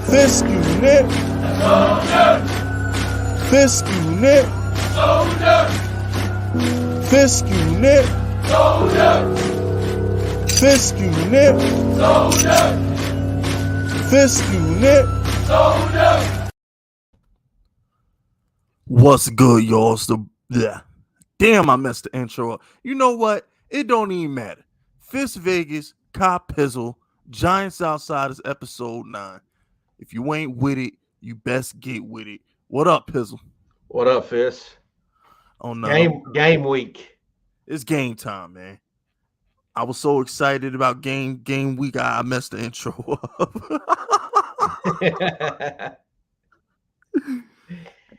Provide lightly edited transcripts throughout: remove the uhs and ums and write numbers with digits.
Fisk unit. Fisk unit. Fisk unit. Fisk unit. Fisk unit. What's good, y'all? Damn, I messed the intro up. You know what? It don't even matter. Fist Vegas, Cop Pizzle, Giants Outsiders episode 9. If you ain't with it, you best get with it. What up, Pizzle? What up, Fist? Oh no. Game week. It's game time, man. I was so excited about game week, I messed the intro up.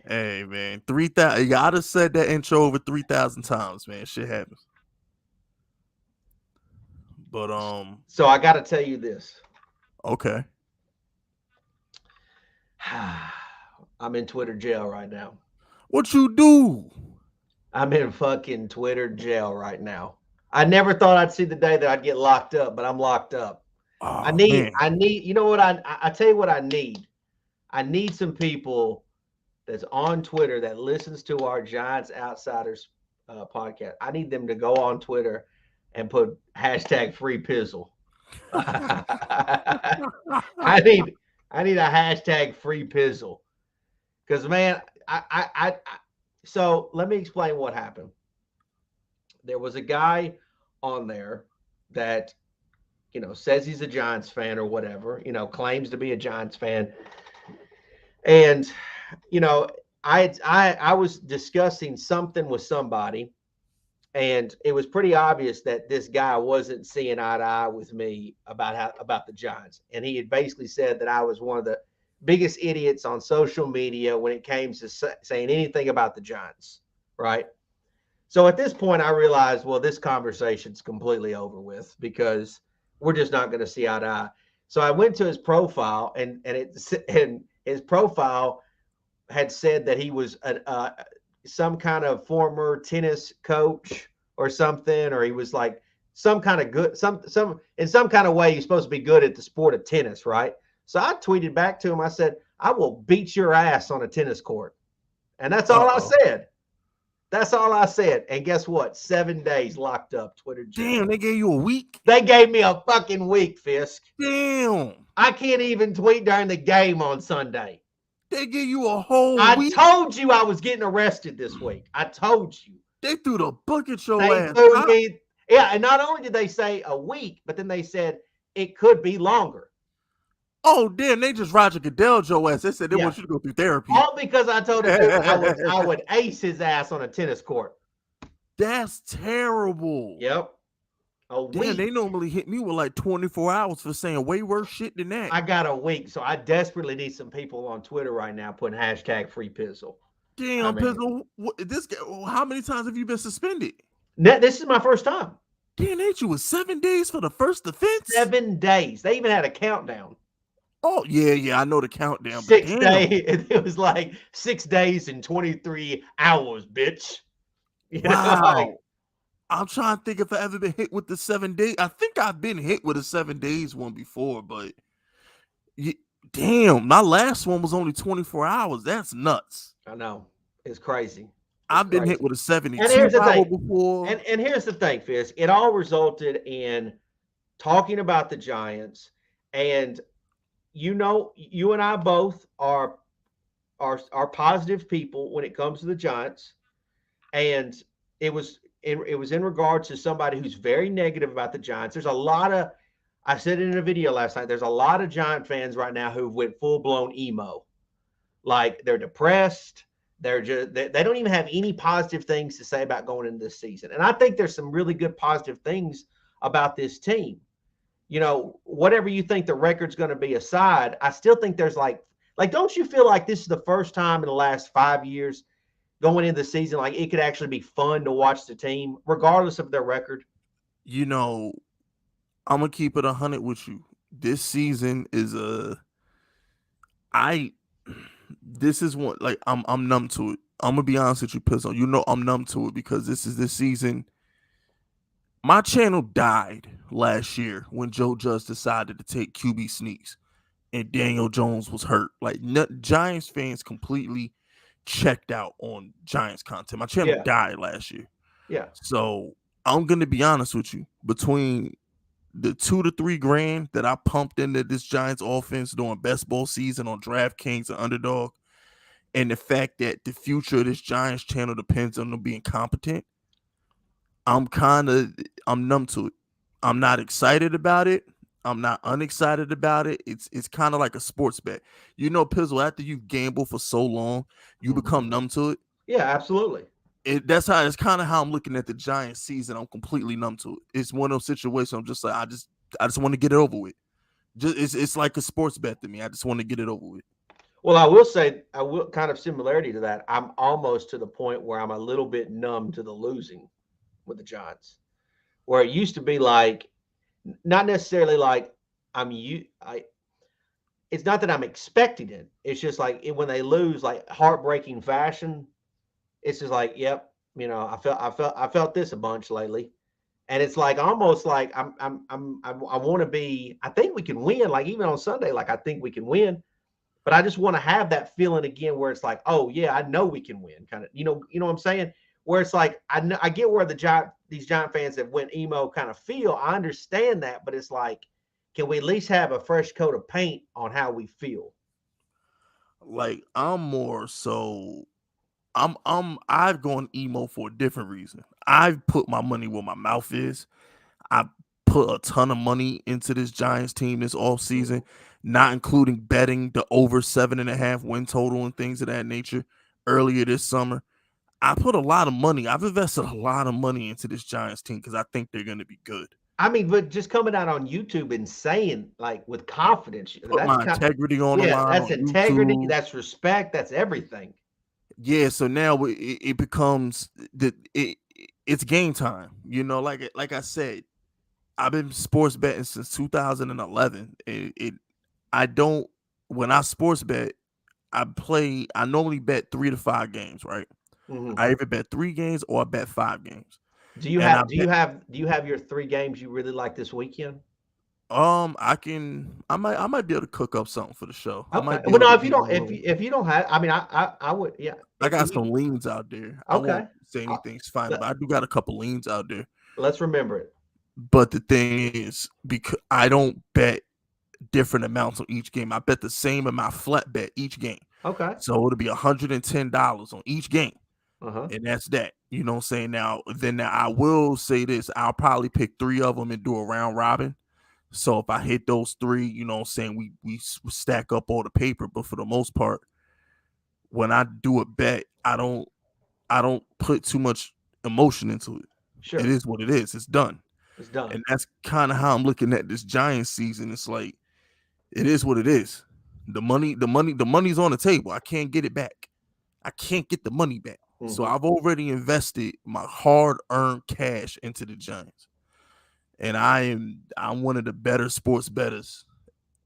Hey, man, 3,000. You gotta said that intro over 3,000 times, man. Shit happens. But so I gotta tell you this. Okay. I'm in Twitter jail right now. What you do? I'm in fucking Twitter jail right now. I never thought I'd see the day that I'd get locked up, but I'm locked up. Oh, I need, you know what I tell you what I need. I need some people that's on Twitter that listens to our Giants Outsiders podcast. I need them to go on Twitter and put hashtag free pizzle. I need a hashtag free pizzle. Because, man, so let me explain what happened. There was a guy on there that, says he's a Giants fan or whatever, claims to be a Giants fan. And, I was discussing something with somebody, and it was pretty obvious that this guy wasn't seeing eye to eye with me about the Giants. And he had basically said that I was one of the biggest idiots on social media when it came to saying anything about the Giants, right? So at this point, I realized, well, this conversation's completely over with because we're just not going to see eye to eye. So I went to his profile, and his profile had said that he was some kind of former tennis coach or something, or he was like some kind of good, in some kind of way, you're supposed to be good at the sport of tennis, right? So I tweeted back to him. I said, I will beat your ass on a tennis court. And that's all I said. That's all I said. And guess what? 7 days locked up, Twitter jail. Damn, they gave you a week? They gave me a fucking week, Fisk. Damn. I can't even tweet during the game on Sunday. They gave you a whole week? I told you I was getting arrested this week. I told you. They threw the book at your ass. Yeah, and not only did they say a week, but then they said it could be longer. Oh, damn, they just Roger Goodell'd your ass. They said they want you to go through therapy. All because I told him I would ace his ass on a tennis court. That's terrible. Yep. Damn, they normally hit me with like 24 hours for saying way worse shit than that. I got a week, so I desperately need some people on Twitter right now putting hashtag free pizzle. Damn, Pizzle, how many times have you been suspended? This is my first time. Damn, ain't you with 7 days for the first offense? 7 days. They even had a countdown. Oh, yeah, I know the countdown. 6 days. It was like 6 days and 23 hours, bitch. Wow. I'm trying to think if I ever been hit with the 7 days. I think I've been hit with a 7 days one before, but damn, my last one was only 24 hours. That's nuts. I know. It's crazy. I've been hit with a 72 hour before. And here's the thing, Fisk. It all resulted in talking about the Giants. And you and I both are positive people when it comes to the Giants. And it was in regards to somebody who's very negative about the Giants. There's a lot of, I said it in a video last night, there's a lot of Giant fans right now who went full-blown emo. Like they're depressed. They don't even have any positive things to say about going into this season. And I think there's some really good positive things about this team. Whatever you think the record's going to be aside, I still think there's like, don't you feel like this is the first time in the last 5 years going into the season, like it could actually be fun to watch the team, regardless of their record? I'm going to keep it 100 with you. This season is this is one, like, I'm numb to it. I'm going to be honest with you, Pizzo. I'm numb to it because this season. My channel died last year when Joe Judge decided to take QB sneaks. and Daniel Jones was hurt. Like Giants fans completely checked out on Giants content. My channel died last year. Yeah. So I'm gonna be honest with you. Between the $2 to $3 grand that I pumped into this Giants offense during best ball season on DraftKings and Underdog, and the fact that the future of this Giants channel depends on them being competent, I'm numb to it. I'm not excited about it. I'm not unexcited about it. It's kind of like a sports bet. You know, Pizzle, after you gamble for so long, you become numb to it. Yeah, absolutely. That's kind of how I'm looking at the Giants season. I'm completely numb to it. It's one of those situations I'm just like, I just want to get it over with. It's like a sports bet to me. I just want to get it over with. Well, I will say, kind of similarity to that. I'm almost to the point where I'm a little bit numb to the losing with the Giants, where it used to be like, not necessarily like it's not that I'm expecting it. It's just like when they lose, like heartbreaking fashion. It's just like, yep, I felt this a bunch lately, and it's like almost like I want to be. I think we can win. Like even on Sunday, like I think we can win, but I just want to have that feeling again where it's like, oh yeah, I know we can win. Kind of, you know what I'm saying? Where it's like I get where these Giant fans that went emo kind of feel. I understand that, but it's like, can we at least have a fresh coat of paint on how we feel? Like I'm more so. I've gone emo for a different reason. I've put my money where my mouth is. I put a ton of money into this Giants team this off season, not including betting the over 7.5 win total and things of that nature earlier this summer. I put a lot of money. I've invested a lot of money into this Giants team because I think they're going to be good. I mean, but just coming out on YouTube and saying like with confidence, put my integrity on the line. That's integrity. YouTube. That's respect. That's everything. Yeah. So now it becomes it's game time. You know, like I said, I've been sports betting since 2011. When I sports bet, I normally bet 3 to 5 games, right? Mm-hmm. I either bet 3 games or I bet 5 games. Do you have your 3 games you really like this weekend? I might be able to cook up something for the show. Okay. Well, no, if you don't have, I mean, I would, yeah. I got some leans out there. Okay. I won't say anything's fine, but I do got a couple leans out there. Let's remember it. But the thing is, because I don't bet different amounts on each game, I bet the same amount flat bet each game. Okay. So it'll be $110 on each game. And that's that. You know what I'm saying? Now I will say this. I'll probably pick 3 of them and do a round robin. So if I hit those 3, you know what I'm saying, we stack up all the paper. But for the most part, when I do a bet, I don't put too much emotion into it. Sure. It is what it is. It's done. It's done. And that's kind of how I'm looking at this Giants season. It's like, it is what it is. The money's on the table. I can't get it back. I can't get the money back. Mm-hmm. So I've already invested my hard-earned cash into the Giants. And I'm one of the better sports bettors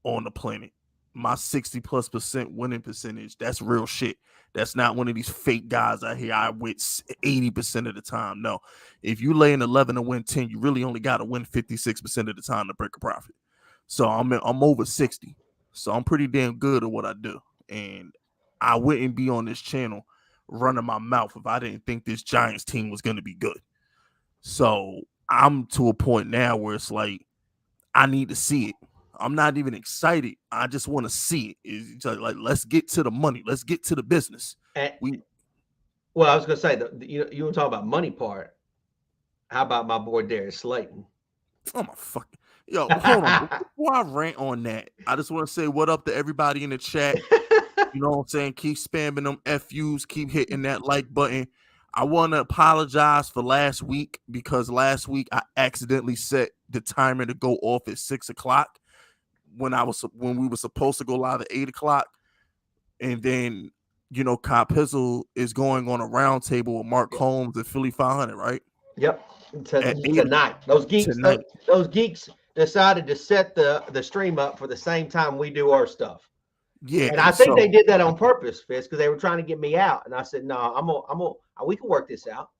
on the planet. My 60+% winning percentage, that's real shit. That's not one of these fake guys out here I win 80% of the time. No. If you lay an 11 to win 10, you really only got to win 56% of the time to break a profit. So I'm over 60. So I'm pretty damn good at what I do. And I wouldn't be on this channel running my mouth if I didn't think this Giants team was going to be good. So I'm to a point now where it's like, I need to see it. I'm not even excited. I just want to see it. It's like, let's get to the money. Let's get to the business. Well, I was going to say, you want to talk about money part. How about my boy Darius Slayton? Oh, my fucking. Yo, hold on. Before I rant on that, I just want to say what up to everybody in the chat. You know what I'm saying? Keep spamming them FUs. Keep hitting that like button. I want to apologize for last week because last week I accidentally set the timer to go off at 6 o'clock when we were supposed to go live at 8 o'clock. And then, you know, Cop Pizzle is going on a round table with Mark Holmes at Philly 500, right? Yep. Tonight. Those geeks decided to set the stream up for the same time we do our stuff. Yeah, and I think they did that on purpose, Fitz, because they were trying to get me out. And I said, no, we can work this out.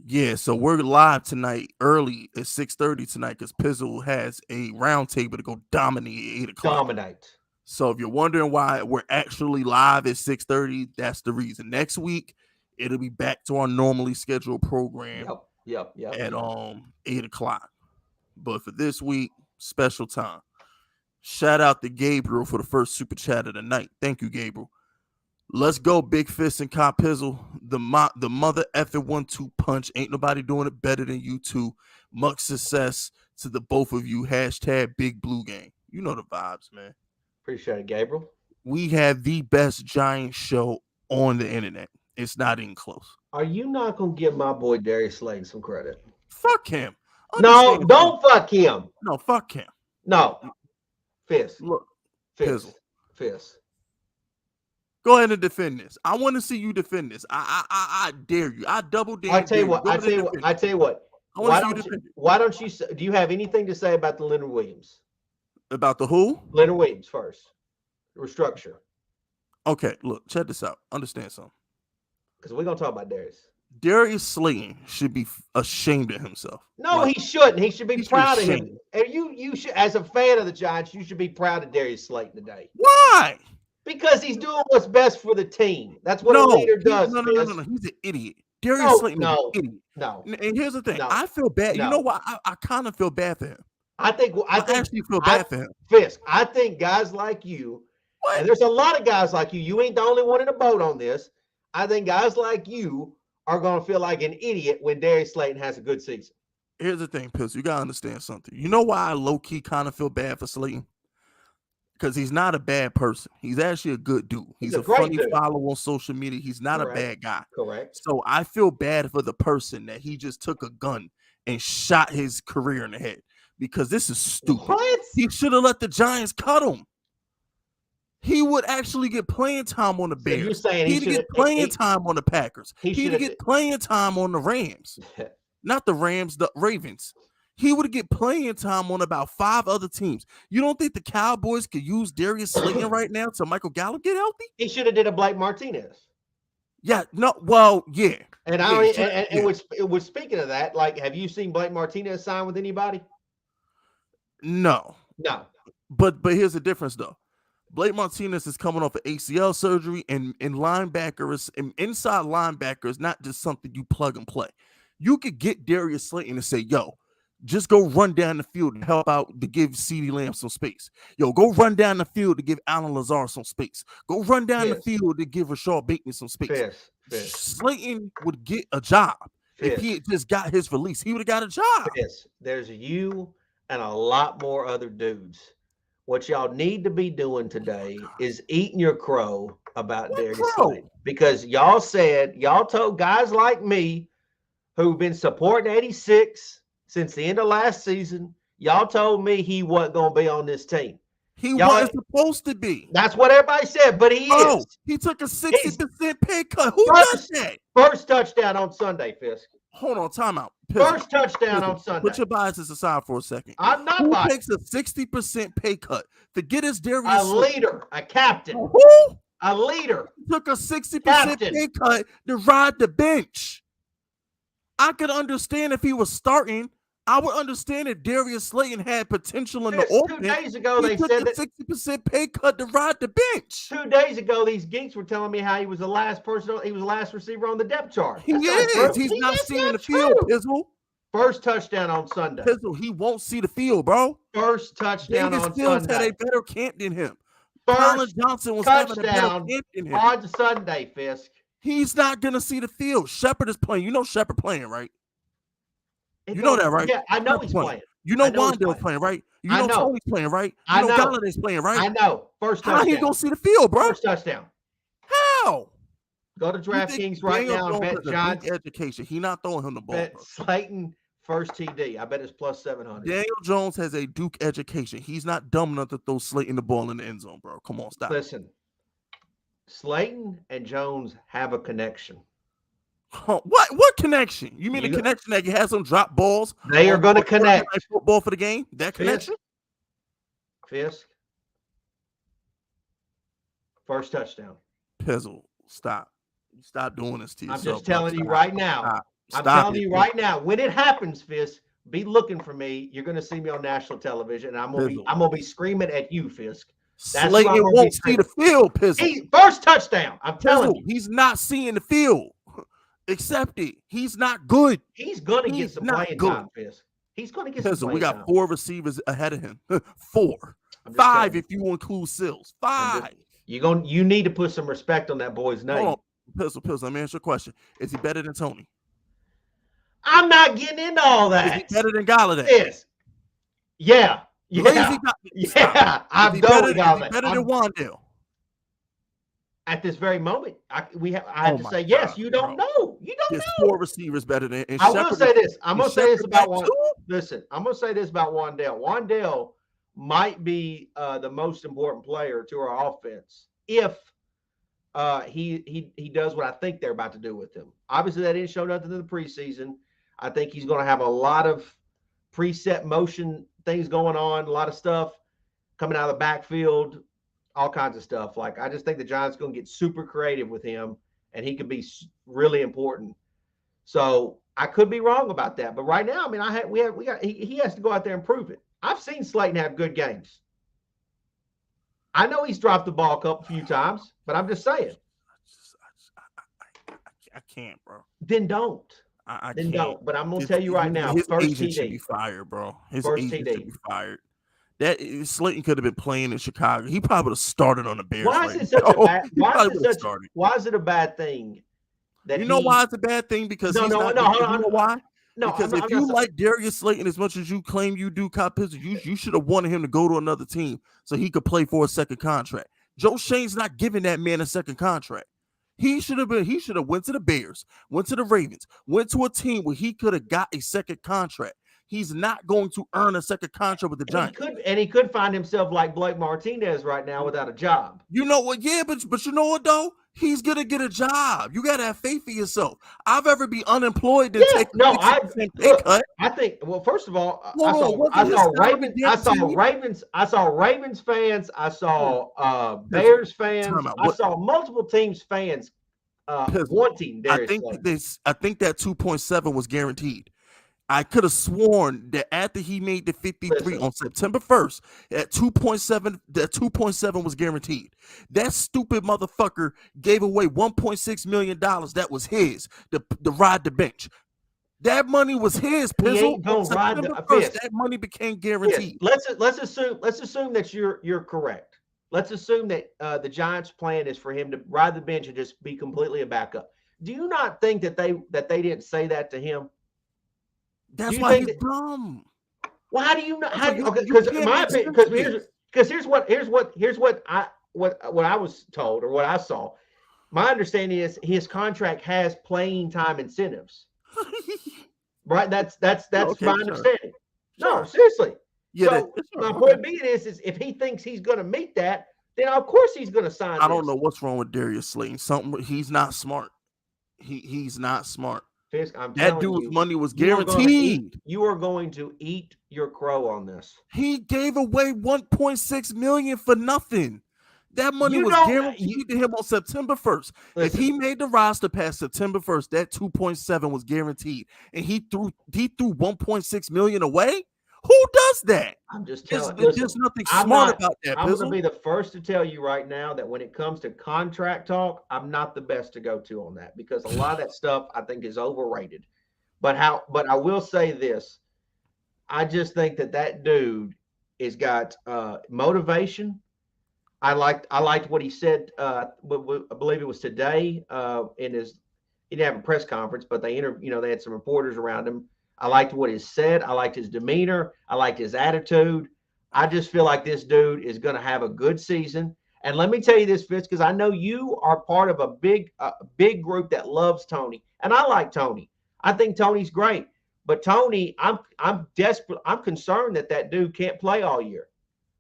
Yeah, so we're live tonight early at 6:30 tonight because Pizzle has a round table to go dominate at 8 o'clock. Dominate. So if you're wondering why we're actually live at 6:30, that's the reason. Next week, it'll be back to our normally scheduled program Yep. at 8 o'clock. But for this week, special time. Shout out to Gabriel for the first super chat of the night. Thank you, Gabriel. Let's go, Big Fist and Cop Pizzle. The mother effing 1-2 punch. Ain't nobody doing it better than you two. Much success to the both of you. Hashtag Big Blue Gang. You know the vibes, man. Appreciate it, Gabriel. We have the best Giant show on the internet. It's not even close. Are you not going to give my boy Darius Slayton some credit? Fuck him. No, don't fuck him. No, fuck him. No. Fist. Look, Fist. Go ahead and defend this. I want to see you defend this. I dare you. I double dare you. I tell you what. Why don't you? Do you have anything to say about the Leonard Williams? About the who? Leonard Williams first. Restructure. Okay, look, check this out. Understand something. Because we're gonna talk about Darius. Darius Slayton should be ashamed of himself. No, he shouldn't. He should be proud of him. And you should, as a fan of the Giants, you should be proud of Darius Slayton today. Why? Because he's doing what's best for the team. That's what a leader does. No. He's an idiot. Darius Slayton is an idiot. No. And here's the thing. I feel bad. You know what? I kind of feel bad for him. I actually feel bad for him. Fisk, I think guys like you, and there's a lot of guys like you. You ain't the only one in the boat on this. I think guys like you are going to feel like an idiot when Darius Slayton has a good season. Here's the thing, Piss. You got to understand something. You know why I low-key kind of feel bad for Slayton? Because he's not a bad person. He's actually a good dude. He's a funny follow on social media. He's not a bad guy. Correct. So I feel bad for the person that he just took a gun and shot his career in the head. Because this is stupid. What? He should have let the Giants cut him. He would actually get playing time on the Bears. So you're saying he'd get playing time on the Packers. He'd get playing time on the Rams. Not the Rams, the Ravens. He would get playing time on about 5 other teams. You don't think the Cowboys could use Darius Slayton right now till Michael Gallup get healthy? He should have did a Blake Martinez. Yeah, no, well, yeah. And with speaking of that, like, have you seen Blake Martinez sign with anybody? No. But here's the difference though. Blake Martinez is coming off of ACL surgery, and linebackers and inside linebacker is not just something you plug and play. You could get Darius Slayton and say, yo, just go run down the field and help out to give CeeDee Lamb some space. Yo, go run down the field to give Alan Lazard some space. Go run down the field to give Rashad Bateman some space. Slayton would get a job if he had just got his release. He would have got a job. There's you and a lot more other dudes. What y'all need to be doing today is eating your crow about Darius Slayton. Because y'all told guys like me who've been supporting 86 since the end of last season, y'all told me he wasn't going to be on this team. He wasn't supposed to be. That's what everybody said, but he is. He took a 60% pay cut. Who does that? First touchdown on Sunday, Fisk. Hold on, timeout. First touchdown on Sunday. Put your biases aside for a second. I'm not Who biased. takes a 60% pay cut? Forget his Darius. A leader, a captain. Who? A leader. Took a 60% pay cut to ride the bench. I could understand if he was starting. I would understand if Darius Slayton had potential in the offense. 2 days ago, they said that 60% pay cut to ride the bench. 2 days ago, these geeks were telling me how he was the last person. He was the last receiver on the depth chart. He is. He's not seeing the field, Pizzle. First touchdown on Sunday. Pizzle, he won't see the field, bro. First touchdown on Sunday. Had a better camp than him. Colin Johnson was having a better camp than him. On Sunday, Fisk. He's not gonna see the field. Shepard is playing. You know Shepard playing, right? You know that, right? Yeah, I know he's playing. You know Wandale's playing, right? You know Tony's playing, right? You know Galladay's playing, right? I know. First touchdown. How he gonna see the field, bro? First touchdown. How? Go to DraftKings right now and bet Giants. Education. He not throwing him the ball. Bet Slayton first TD. I bet it's plus 700. Daniel Jones has a Duke education. He's not dumb enough to throw Slayton the ball in the end zone, bro. Come on, stop. Listen, Slayton and Jones have a connection. Huh, what connection? You mean the connection that he has some drop balls? They are going to connect football for the game. That connection. Fisk. First touchdown. Pizzle, stop. Stop doing this to yourself. I'm just telling you right now. I'm telling you right now. When it happens, Fisk, be looking for me. You're going to see me on national television, and I'm going to be screaming at you, Fisk. That's who I'm Slayton gonna won't be see the field, Pizzle. He's first touchdown. I'm telling Pizzle, you. he's not seeing the field. Accept it. He's not good. He's gonna get He's some not playing good. time, Fizz. He's gonna get some Pizzle, we playing got time. 4 receivers ahead of him. 4. I'm just 5 telling if you include Sills. 5. You need to put some respect on that boy's name. Hold on. Pizzle, let me answer your question. Is he better than Tony? I'm not getting into all that. Is he better than Galladay? Yes. Yeah. Lazy Yeah. I'm done with all that. Better than Wandale? At this very moment, I have to say yes. You don't know. You don't There's know. 4 receivers better than. I will say this. I'm gonna say this about one. Too? Listen, I'm gonna say this about Wandale. Wandale might be the most important player to our offense if he does what I think they're about to do with him. Obviously, that didn't show nothing in the preseason. I think he's going to have a lot of preset motion things going on, a lot of stuff coming out of the backfield, all kinds of stuff. Like, I just think the Giants are going to get super creative with him, and he could be really important. So I could be wrong about that, but right now, I mean, he has to go out there and prove it. I've seen Slayton have good games. I know he's dropped the ball a few times, but I'm just saying. I can't, bro. Then don't. I then can't. Don't. But I'm gonna tell you right now, his first agent TD should be fired, bro. His first agent TD should be fired. That Slayton could have been playing in Chicago. He probably would have started on the Bears. Why is it such a bad? Why is it a bad thing? That why it's a bad thing? Because no, hold on. You know why? No, because if you like Darius Slayton as much as you claim you do, you should have wanted him to go to another team so he could play for a second contract. Joe Shane's not giving that man a second contract. He should have went to the Bears, went to the Ravens, went to a team where he could have got a second contract. He's not going to earn a second contract with the Giants. He could find himself like Blake Martinez right now without a job. You know what? Yeah, but you know what though? He's gonna get a job. You gotta have faith in yourself. I'd rather be unemployed than take a pay cut. I think. Well, first of all, I saw Ravens fans. I saw Bears fans. I saw multiple teams fans wanting Darius Slayton. I think that 2.7 was guaranteed. I could have sworn that after he made the 53 on September 1st, that 2.7 was guaranteed. That stupid motherfucker gave away $1.6 million that was his to ride the bench. That money was his. Pizzle. That money became guaranteed. Let's assume that you're correct. Let's assume that the Giants' plan is for him to ride the bench and just be completely a backup. Do you not think that they didn't say that to him? That's why he's dumb. Well, how do you know? Because in my opinion, here's what I was told or what I saw. My understanding is his contract has playing time incentives. Right? That's my understanding. No, seriously. Yeah. So my point being is if he thinks he's going to meet that, then of course he's going to sign. I don't know what's wrong with Darius Slayton. He's not smart. He's not smart. Fisk, that dude's money was guaranteed. You are going to eat your crow on this. He gave away $1.6 million for nothing. That money was guaranteed to him on September 1st. If he made the roster past September 1st, that 2.7 was guaranteed. And he threw $1.6 million away? Who does that? I'm just telling you. There's nothing smart about that. I'm going to be the first to tell you right now that when it comes to contract talk, I'm not the best to go to on that because a lot of that stuff I think is overrated. But I will say this. I just think that dude has got motivation. I liked what he said. I believe it was today he didn't have a press conference, but they had some reporters around him. I liked what he said. I liked his demeanor. I liked his attitude. I just feel like this dude is going to have a good season. And let me tell you this, Fitz, because I know you are part of a big group that loves Tony. And I like Tony. I think Tony's great. But Tony, I'm desperate. I'm concerned that dude can't play all year.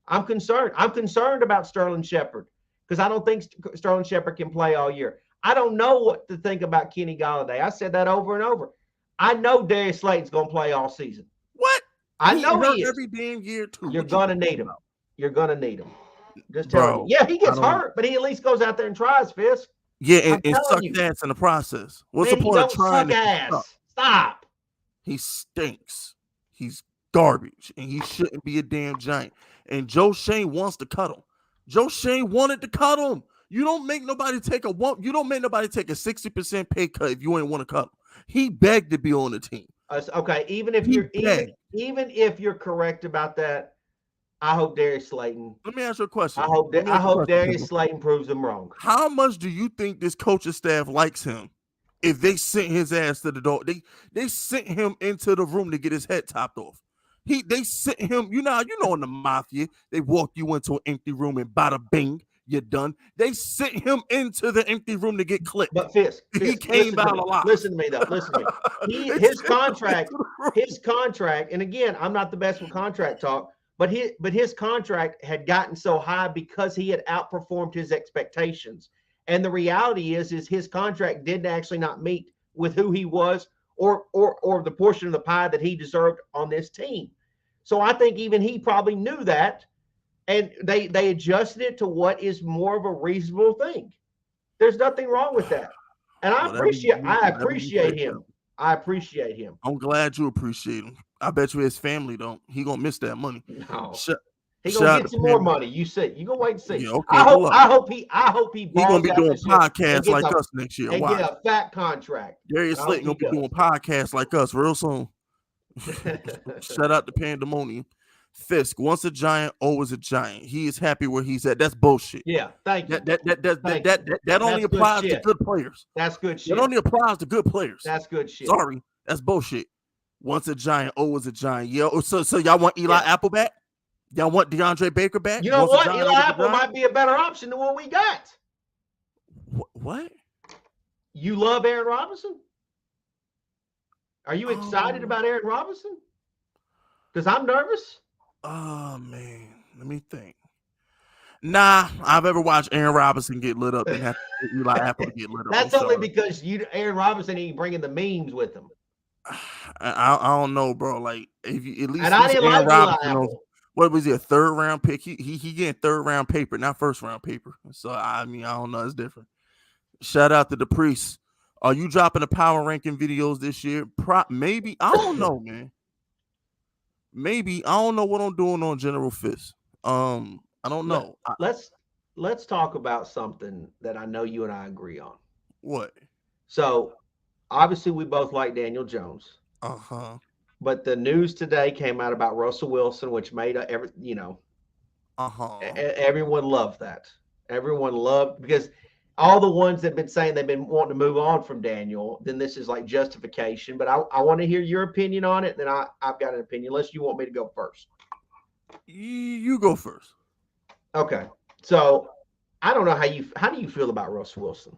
I'm concerned. I'm concerned about Sterling Shepard because I don't think Sterling Shepard can play all year. I don't know what to think about Kenny Golladay. I said that over and over. I know Darius Slayton's going to play all season. What? I know he is. Every damn year, too. You're going to need him. You're going to need him. Just tell you. Yeah, he gets hurt, but he at least goes out there and tries, Fisk. Yeah, and suck ass in the process. What's the point of trying to Stop. He stinks. He's garbage, and he shouldn't be a damn Giant. And Joe Shane wants to cut him. Joe Shane wanted to cut him. You don't make nobody take a 60% pay cut if you ain't want to cut him. He begged to be on the team. Okay, even if you're correct about that, I hope Darius Slayton. Let me ask you a question. I hope Darius Slayton proves them wrong. How much do you think this coaching staff likes him? If they sent his ass to the door, they sent him into the room to get his head topped off. They sent him. You know in the mafia, they walk you into an empty room and bada bing, you're done. They sent him into the empty room to get clipped. But Fisk, he came out alive. Listen to me though. Listen to me. His contract, and again, I'm not the best with contract talk. But his contract had gotten so high because he had outperformed his expectations. And the reality is his contract did actually not meet with who he was or the portion of the pie that he deserved on this team. So I think even he probably knew that, and they adjusted it to what is more of a reasonable thing. There's nothing wrong with that. And I appreciate him. I appreciate him. I'm glad you appreciate him. I bet you his family don't. He gonna miss that money. No. He gonna get some more money. You gonna wait and see. Yeah, okay, I hope he. He gonna be doing podcasts like us next year. And get a fat contract. Darius Slayton gonna be doing podcasts like us real soon. Shout out to Pandemonium. Fisk, once a giant, always a giant. He is happy where he's at. That's bullshit. Yeah, thank you. That only applies to good players. That's good shit. That only applies to good players. That's good shit. Sorry, that's bullshit. Once a giant, always a giant. Yo, so y'all want Eli Apple back? Y'all want DeAndre Baker back? You know what? Eli Apple might be a better option than what we got. What? You love Aaron Robinson? Are you excited about Aaron Robinson? Because I'm nervous. Oh, man. Let me think. Nah, I've ever watched Aaron Robinson get lit up and have Eli Apple to get lit up. That's only because Aaron Robinson ain't bringing the memes with him. I don't know, bro. Like, if you at least and I didn't Aaron like Robinson Eli Apple. What was he, a third round pick? He getting third round paper, not first round paper. So I don't know. It's different. Shout out to the priest. Are you dropping the power ranking videos this year? Maybe. I don't know, man. Maybe. I don't know what I'm doing on General Fist. I don't know. Let's talk about something that I know you and I agree on. What? So obviously we both like Daniel Jones. Uh-huh. But the news today came out about Russell Wilson, which made everyone loved that. Everyone loved, because all the ones that have been saying they've been wanting to move on from Daniel, then this is like justification. But I want to hear your opinion on it. Then I've got an opinion, unless you want me to go first. You go first. Okay. So I don't know how do you feel about Russell Wilson?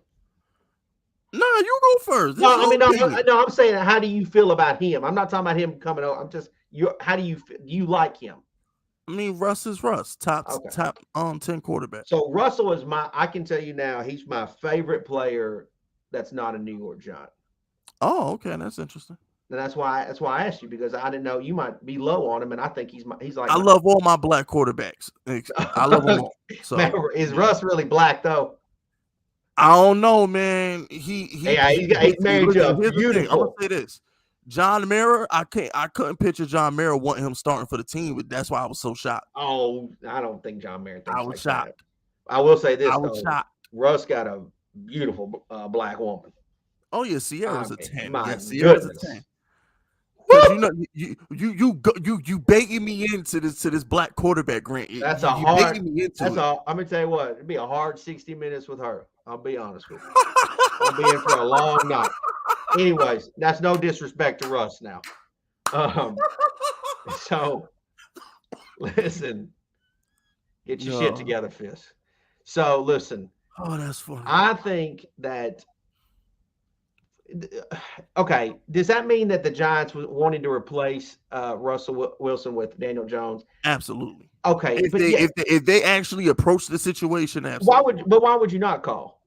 No, you go first. I'm saying, how do you feel about him? I'm not talking about him coming over. I'm just, how do you like him? I mean, Russ is Russ, top 10 quarterback. So Russell is I can tell you now, he's my favorite player that's not a New York Giant. Oh, okay, that's interesting. And that's why I asked you, because I didn't know you might be low on him, and I think he's like. I love all my black quarterbacks. I love them all. So man, is Russ really black though? I don't know, man. He's married to a beautiful. I'm gonna say this: John Mara. I couldn't picture John Mara wanting him starting for the team, but that's why I was so shocked. Oh, I don't think John Mara thinks. I was shocked. That. I will say this: I was shocked. Russ got a beautiful black woman. Oh yeah, Sierra's a 10. Yeah, Sierra's a 10. You begging me into this black quarterback, Grant. I'm gonna tell you what, it'd be a hard 60 minutes with her. I'll be honest with you. I'll be in for a long night. Anyways, that's no disrespect to Russ now. So listen, get your shit together, Fist. So listen. Oh, that's funny. I think that. Okay, does that mean that the Giants were wanting to replace Russell Wilson with Daniel Jones? Absolutely. Okay, if they actually approach the situation, absolutely. Why would you not call?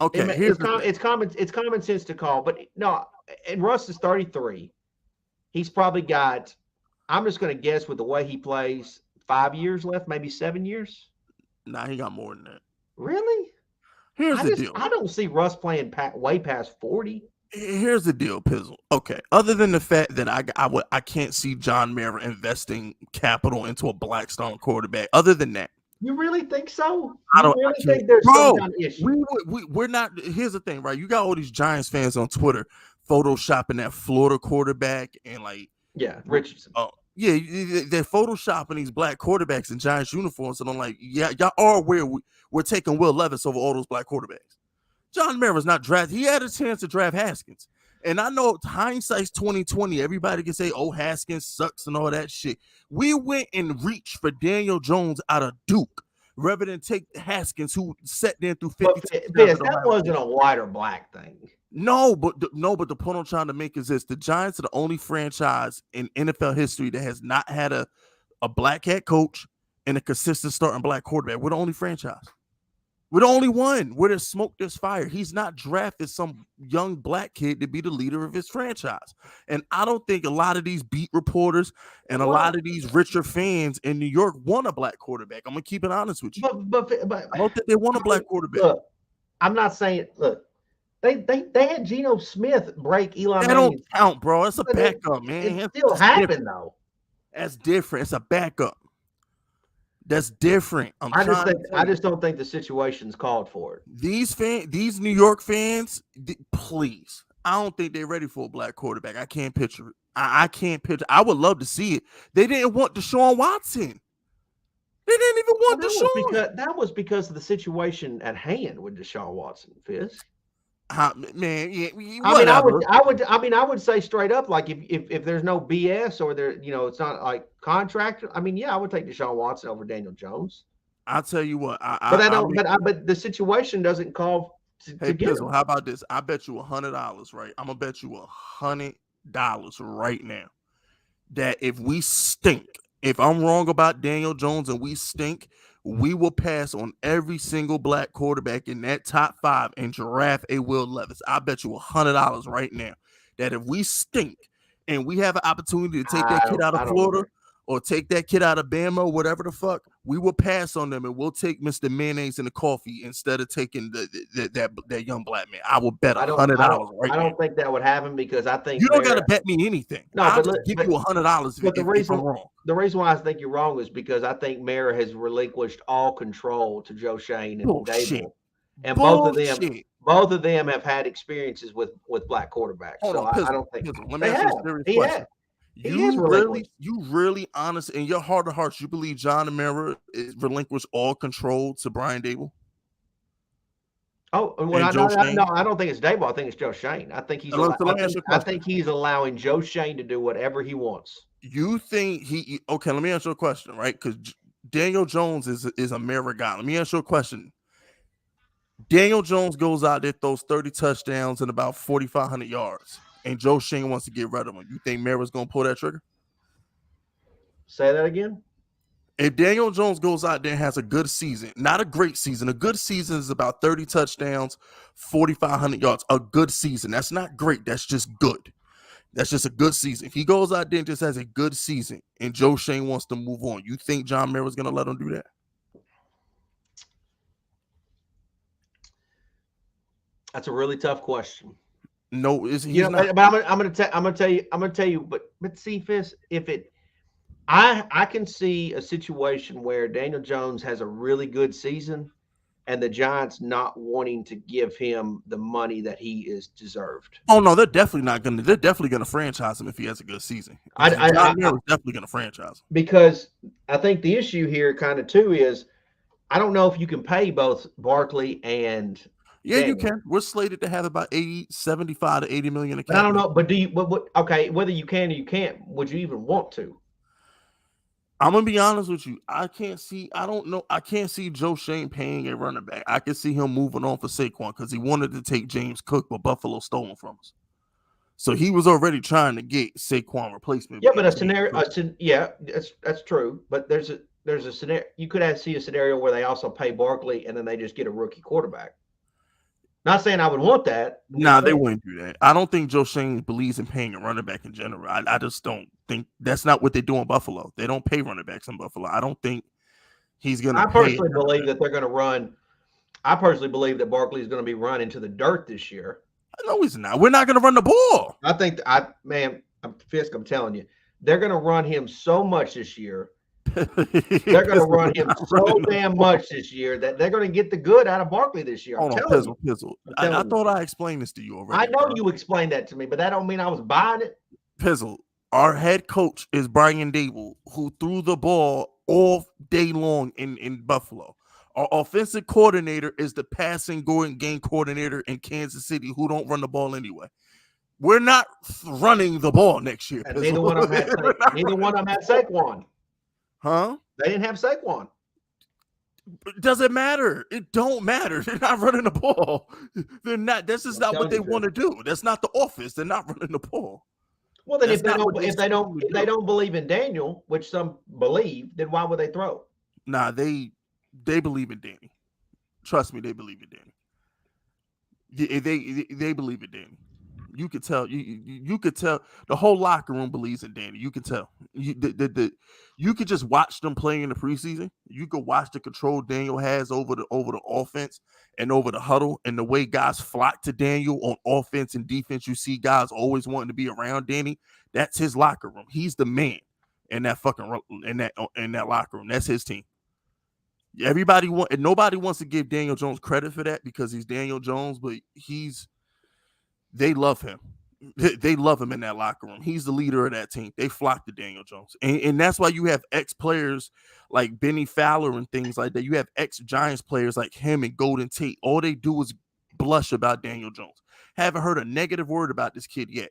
Okay, it's common sense to call, but no. And Russ is 33. He's probably got. I'm just going to guess with the way he plays, 5 years left, maybe 7 years. Nah, he got more than that. Really? Here's the deal. I don't see Russ playing way past 40. Here's the deal, Pizzle. Okay, other than the fact that I can't see John Mara investing capital into a black stone quarterback. Other than that, You really think so? I You don't really actually, think there's bro. some kind of issue? We're not. Here's the thing, right? You got all these Giants fans on Twitter photoshopping that Florida quarterback and like, Yeah, Richardson. yeah, they're photoshopping these black quarterbacks in Giants uniforms, and I'm like, yeah, y'all are aware we're taking Will Levis over all those black quarterbacks. John Mara's not drafted. He had a chance to draft Haskins. And I know hindsight's 2020. Everybody can say, oh, Haskins sucks and all that shit. We went and reached for Daniel Jones out of Duke rather than take Haskins, who sat there through 50. But that wasn't a white or black thing. No, but the point I'm trying to make is this: the Giants are the only franchise in NFL history that has not had a black head coach and a consistent starting black quarterback. We're the only franchise. We're the only one where there's smoke, there's fire. He's not drafted some young black kid to be the leader of his franchise. And I don't think a lot of these beat reporters and a lot of these richer fans in New York want a black quarterback. I'm going to keep it honest with you. But I don't think they want a black quarterback. Look, I'm not saying, look, they had Geno Smith break Eli Manning. That don't count, bro. It's a backup, man. It still happened, though. That's different. It's a backup. That's different. I just don't think the situation's called for it. These New York fans, please. I don't think they're ready for a black quarterback. I can't picture it. I can't picture. I would love to see it. They didn't want Deshaun Watson. They didn't even want Deshaun. That was because of the situation at hand with Deshaun Watson, Fizz. Man, yeah, I would say straight up, like if there's no BS or there, it's not like contract. I mean, yeah, I would take Deshaun Watson over Daniel Jones. I'll tell you what, but the situation doesn't call to get Pizzle, how about this? I bet you $100, right? I'm gonna bet you $100 right now that if we stink, if I'm wrong about Daniel Jones and we stink, we will pass on every single black quarterback in that top 5 and draft a Will Levis. I bet you $100 right now that if we stink and we have an opportunity to take that kid out of Florida or take that kid out of Bama or whatever the fuck, we will pass on them and we'll take Mr. Mayonnaise in the coffee instead of taking that young black man. I will bet $100 right now. I don't think that would happen because I think you don't got to bet me anything. No, I'll just give you $100 if I'm wrong. The reason why I think you're wrong is because I think Mara has relinquished all control to Joe Shane and Daboll. And both of them have had experiences with black quarterbacks. I don't think let me ask you a serious question. You really honest in your heart of hearts, you believe John Mara is relinquished all control to Brian Daboll? Oh, well, I don't think it's Daboll. I think it's Joe Shane. I think he's allowing Joe Shane to do whatever he wants. You think okay, let me ask you a question, right? Because Daniel Jones is a Mara guy. Let me ask you a question. Daniel Jones goes out there, throws 30 touchdowns and about 4,500 yards, and Joe Shane wants to get rid of him. You think Mara's going to pull that trigger? Say that again? If Daniel Jones goes out there and has a good season, not a great season, a good season is about 30 touchdowns, 4,500 yards, a good season. That's not great. That's just good. That's just a good season. If he goes out there and just has a good season and Joe Shane wants to move on, you think John Mara's going to let him do that? That's a really tough question. No, he's not. But I'm gonna tell you. But see, Fizz, I can see a situation where Daniel Jones has a really good season, and the Giants not wanting to give him the money that he is deserved. Oh no, they're definitely not gonna. They're definitely gonna franchise him if he has a good season. I'm definitely gonna franchise him because I think the issue here, kind of too, is I don't know if you can pay both Barkley and. Yeah, Daniel. You can. We're slated to have about 75 to 80 million. I don't know, but do you? Okay, whether you can or you can't, would you even want to? I'm gonna be honest with you. I can't see. I don't know. I can't see Joe Shane paying a running back. I can see him moving on for Saquon because he wanted to take James Cook, but Buffalo stole him from us. So he was already trying to get Saquon replacement. Yeah, but that's true. But there's a scenario. You could see a scenario where they also pay Barkley and then they just get a rookie quarterback. Not saying I would want that. Nah, they wouldn't do that. I don't think Joe Shane believes in paying a running back in general. I just don't think that's not what they do in Buffalo. They don't pay running backs in Buffalo. I don't think he's going to I personally believe that they're going to run. I personally believe that Barkley is going to be run into the dirt this year. No, he's not. We're not going to run the ball. Fisk, I'm telling you, they're going to run him so much this year They're going to run him so damn much this year that they're going to get the good out of Barkley this year. I'm telling you. Pizzle. I thought I explained this to you already. I know you explained that to me, but that don't mean I was buying it. Pizzle, our head coach is Brian Daboll, who threw the ball all day long in Buffalo. Our offensive coordinator is the passing game coordinator in Kansas City, who don't run the ball anyway. We're not running the ball next year. And neither one of them had Saquon. Huh? They didn't have Saquon. It doesn't matter. It don't matter. They're not running the ball. They're not. This is not what they want to do. That's not the offense. They're not running the ball. Well, then if they don't believe in Daniel, which some believe, then why would they throw? Nah, they believe in Danny. Trust me, they believe in Danny. They believe in Danny. You could tell. You could tell the whole locker room believes in Danny. You could tell. You could just watch them play in the preseason. You could watch the control Daniel has over the offense and over the huddle, and the way guys flock to Daniel on offense and defense. You see guys always wanting to be around Danny. That's his locker room. He's the man in that locker room. That's his team. Nobody wants to give Daniel Jones credit for that because he's Daniel Jones, but they love him. They love him in that locker room. He's the leader of that team. They flock to Daniel Jones. And that's why you have ex-players like Benny Fowler and things like that. You have ex-Giants players like him and Golden Tate. All they do is blush about Daniel Jones. Haven't heard a negative word about this kid yet.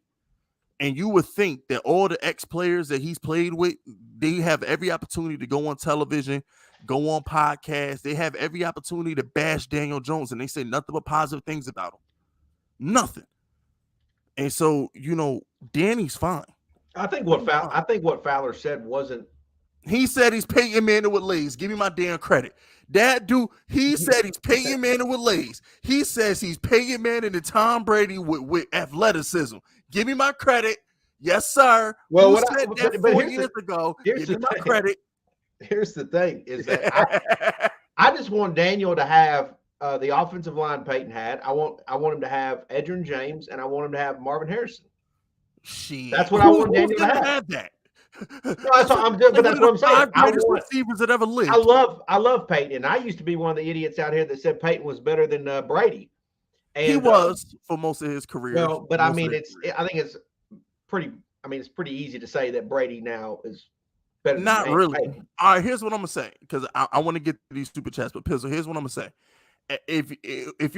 And you would think that all the ex-players that he's played with, they have every opportunity to go on television, go on podcasts. They have every opportunity to bash Daniel Jones, and they say nothing but positive things about him. Nothing. And so, Danny's fine. I think what Fowler said wasn't. He said he's Peyton Manning with legs. Give me my damn credit. That dude, he said he's Peyton Manning with legs. He says he's Peyton Manning and Tom Brady with athleticism. Give me my credit. Yes, sir. Well, what said that 4 years ago. Give me my credit. Here's the thing: is that I just want Daniel to have the offensive line Peyton had. I want him to have Edgerrin James, and I want him to have Marvin Harrison. That's what I want Daniel to have. That. No, that's what I'm doing. But that's what I'm saying. I want receivers that ever lived. I love Peyton. I used to be one of the idiots out here that said Peyton was better than Brady. And, he was for most of his career. Well, but I think it's pretty easy to say that Brady now is better. Not really. Peyton. All right, here's what I'm gonna say because I want to get to these super chats. But Pizzle, here's what I'm gonna say. If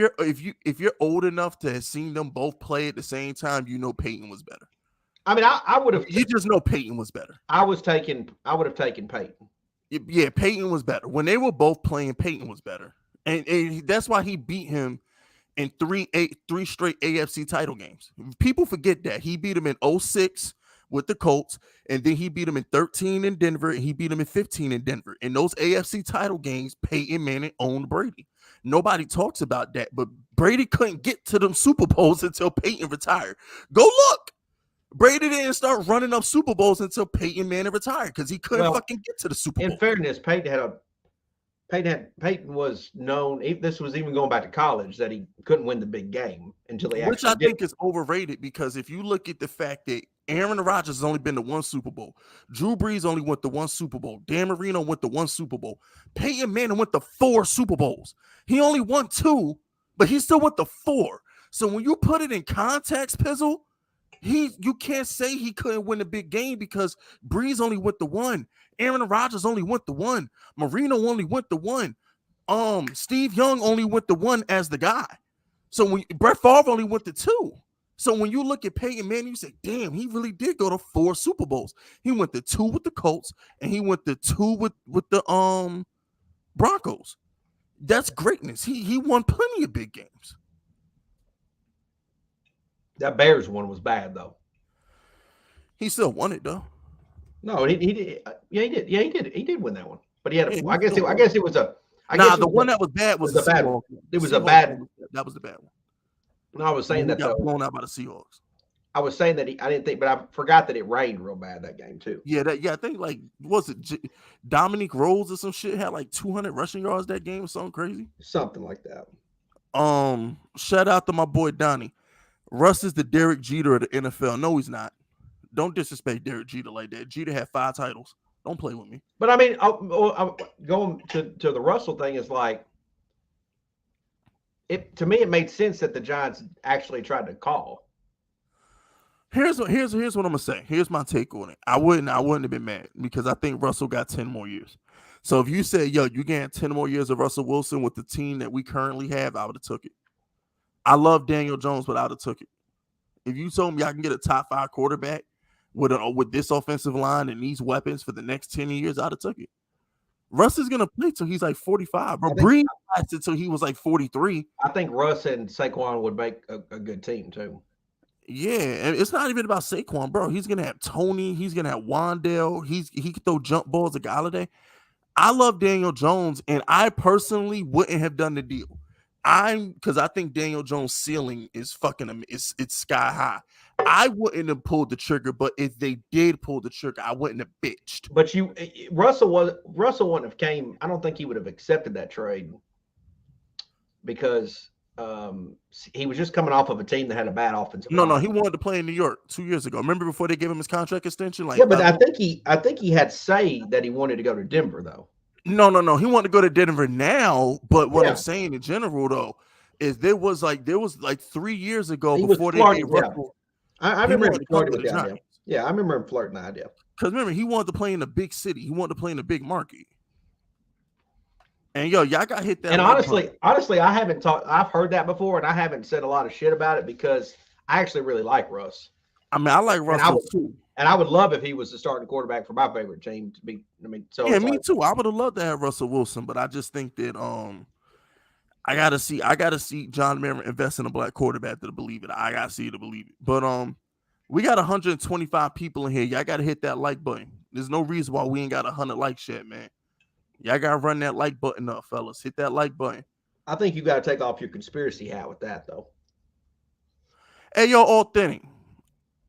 you're old enough to have seen them both play at the same time, Peyton was better. I mean, I would have. You just know Peyton was better. I would have taken Peyton. Yeah, Peyton was better. When they were both playing, Peyton was better, and that's why he beat him in three straight AFC title games. People forget that he beat him in 2006 with the Colts, and then he beat him in 2013 in Denver, and he beat him in 2015 in Denver. In those AFC title games, Peyton Manning owned Brady. Nobody talks about that, but Brady couldn't get to them Super Bowls until Peyton retired. Go look. Brady didn't start running up Super Bowls until Peyton Manning retired because he couldn't fucking get to the Super Bowl. In fairness, Peyton was known. This was even going back to college that he couldn't win the big game until he which I think is overrated because if you look at the fact that Aaron Rodgers has only been to one Super Bowl, Drew Brees only went to one Super Bowl, Dan Marino went to one Super Bowl, Peyton Manning went to 4 Super Bowls. He only won 2, but he still went to 4. So when you put it in context, Pizzle, you can't say he couldn't win a big game because Brees only went to 1. Aaron Rodgers only went to 1. Marino only went to 1. Steve Young only went to 1 as the guy. So when Brett Favre only went to 2. So when you look at Peyton Manning, you say, damn, he really did go to 4 Super Bowls. He went to 2 with the Colts, and he went to 2 with the Broncos. That's greatness. He won plenty of big games. That Bears one was bad though. He still won it though. No, he did. Yeah, he did. Yeah, he did. He did win that one. But he had. I guess it was a. The one that was bad was the bad one. It was a bad. That was the bad one. No, I was saying that got blown out by the Seahawks. I was saying that I didn't think, but I forgot that it rained real bad that game too. Yeah, I think was it Dominique Rose or some shit had like 200 rushing yards that game or something crazy. Something like that. Shout out to my boy Donnie. Russ is the Derek Jeter of the NFL. No, he's not. Don't disrespect Derek Jeter like that. Jeter had 5 titles. Don't play with me. But I mean, going to the Russell thing is like, to me, it made sense that the Giants actually tried to call. Here's what I'm gonna say. Here's my take on it. I wouldn't have been mad because I think Russell got 10 more years. So if you say, yo, you getting 10 more years of Russell Wilson with the team that we currently have, I would have took it. I love Daniel Jones, but I would have took it. If you told me I can get a top 5 quarterback with this offensive line and these weapons for the next 10 years, I'd have took it. Russ is gonna play till he's like 45. Bro, Brady lasted till he was like 43. I think Russ and Saquon would make a good team too. Yeah, and it's not even about Saquon, bro. He's gonna have Tony. He's gonna have Wandale. He can throw jump balls to Galladay. I love Daniel Jones, and I personally wouldn't have done the deal. Because I think Daniel Jones' ceiling is fucking it's sky high. I wouldn't have pulled the trigger, but if they did pull the trigger, I wouldn't have bitched. But Russell wouldn't have came. I don't think he would have accepted that trade because he was just coming off of a team that had a bad offensive line. No, he wanted to play in New York 2 years ago. Remember before they gave him his contract extension? Like, yeah, but I think he had say that he wanted to go to Denver though. No. He wanted to go to Denver now, but what I'm saying in general though is there was like 3 years ago before they gave Russell. I remember him flirting with the idea. Yeah, I remember him flirting the idea. Because remember, he wanted to play in a big city. He wanted to play in a big market. And y'all got hit that. And honestly, I haven't talked. I've heard that before, and I haven't said a lot of shit about it because I actually really like Russ. I mean, I like Russell too. And I would love if he was the starting quarterback for my favorite team to be. I mean, so yeah, me too. I would have loved to have Russell Wilson, but I just think that I gotta see John Mara invest in a black quarterback to believe it. I gotta see it to believe it. But we got 125 people in here. Y'all gotta hit that like button. There's no reason why we ain't got 100 likes yet, man. Y'all gotta run that like button up, fellas. Hit that like button. I think you gotta take off your conspiracy hat with that, though. Hey, yo, Authentic.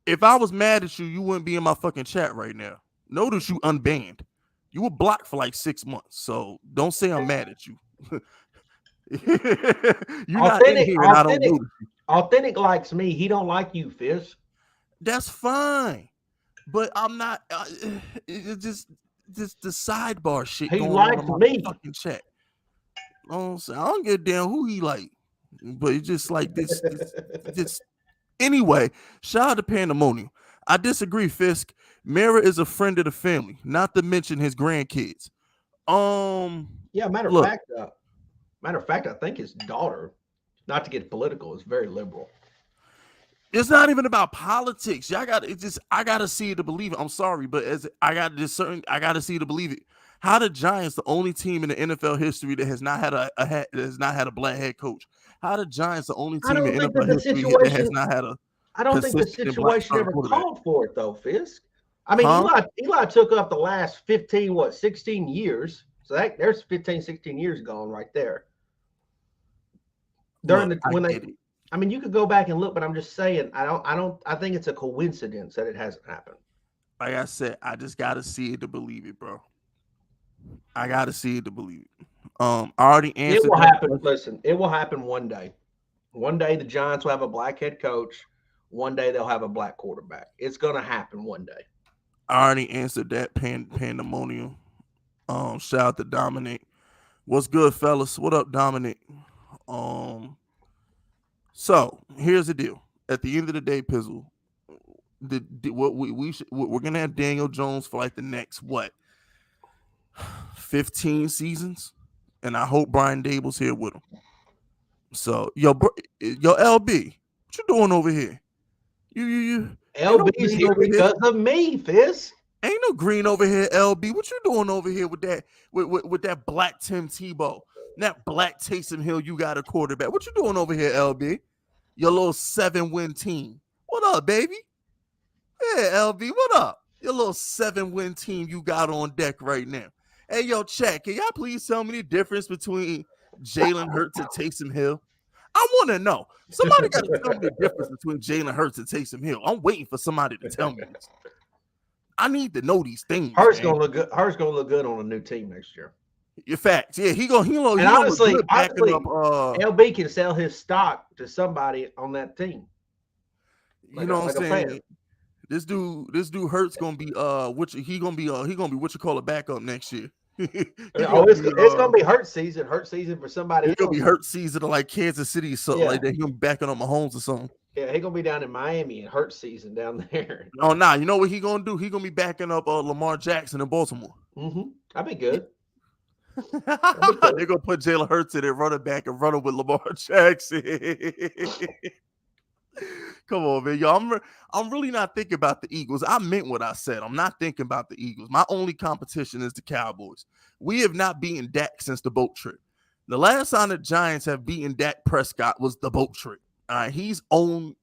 If I was mad at you, you wouldn't be in my fucking chat right now. Notice you unbanned. You were blocked for like 6 months, so don't say I'm mad at you. You're not in here and I don't notice you. Authentic likes me. He don't like you, Fizz. That's fine, but I'm not. It's just the sidebar shit. He likes me. Fucking chat. I don't give a damn who he like, but it's just like this. Anyway, shout out to Pandemonium. I disagree, Fisk. Mara is a friend of the family, not to mention his grandkids. Yeah, matter of fact, I think his daughter, not to get political, is very liberal. It's not even about politics. I gotta see it to believe it. I'm sorry, but I gotta see it to believe it. How the Giants, the only team in the NFL history that has not had a black head coach? How the Giants, the only team in NFL history that has not had a I don't think the situation ever called for it though, Fisk. I mean, Eli took up the last 16 years. So there's 15, 16 years gone right there. I mean, you could go back and look, but I'm just saying, I think it's a coincidence that it hasn't happened. Like I said, I just gotta see it to believe it, bro. I gotta see it to believe it. I already answered. It will happen. Listen, it will happen one day. One day the Giants will have a black head coach. One day they'll have a black quarterback. It's gonna happen one day. I already answered that. Pandemonium. Shout out to Dominic. What's good, fellas? What up, Dominic? So here's the deal. At the end of the day, Pizzle, we're gonna have Daniel Jones for like the next 15 seasons, and I hope Brian Daboll's here with him. So yo, LB, what you doing over here? You LB's here because of me, Fizz. Ain't no green over here, LB. What you doing over here with that with that black Tim Tebow? That black Taysom Hill, you got a quarterback. What you doing over here, LB? Your little 7-win team. What up, baby? Yeah, LB, what up? Your little 7-win team you got on deck right now. Hey, yo, chat, can y'all please tell me the difference between Jalen Hurts and Taysom Hill? I want to know. Somebody got to tell me the difference between Jalen Hurts and Taysom Hill. I'm waiting for somebody to tell me this. I need to know these things. Hurts gonna look good. Hurts gonna look good on a new team next year. Your facts, yeah. He honestly, LB can sell his stock to somebody on that team. You know what I'm saying? This dude Hurts gonna be he gonna be what you call a backup next year. It's gonna be hurt season for somebody else. It's gonna be hurt season like Kansas City, something like that. He gonna be backing up Mahomes or something. Yeah, he gonna be down in Miami and hurt season down there. Oh nah, you know what he gonna do? He gonna be backing up Lamar Jackson in Baltimore. That'd be good. They're gonna put Jalen Hurts in there, running back and running with Lamar Jackson. Come on, man. Yo, I'm really not thinking about the Eagles. I meant what I said. I'm not thinking about the Eagles. My only competition is the Cowboys. We have not beaten Dak since the boat trip. The last time the Giants have beaten Dak Prescott was the boat trip. All right, he's owned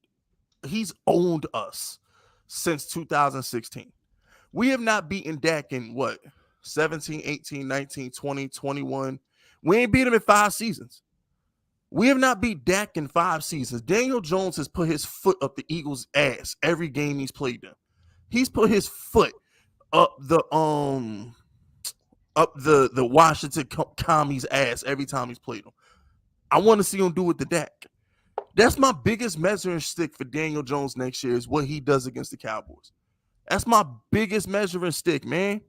us since 2016. We have not beaten Dak in what? 17, 18, 19, 20, 21. We ain't beat him in 5 seasons. We have not beat Dak in 5 seasons. Daniel Jones has put his foot up the Eagles' ass every game he's played them. He's put his foot up the Washington Commies' ass every time he's played them. I want to see him do it to Dak. That's my biggest measuring stick for Daniel Jones next year is what he does against the Cowboys. That's my biggest measuring stick, man.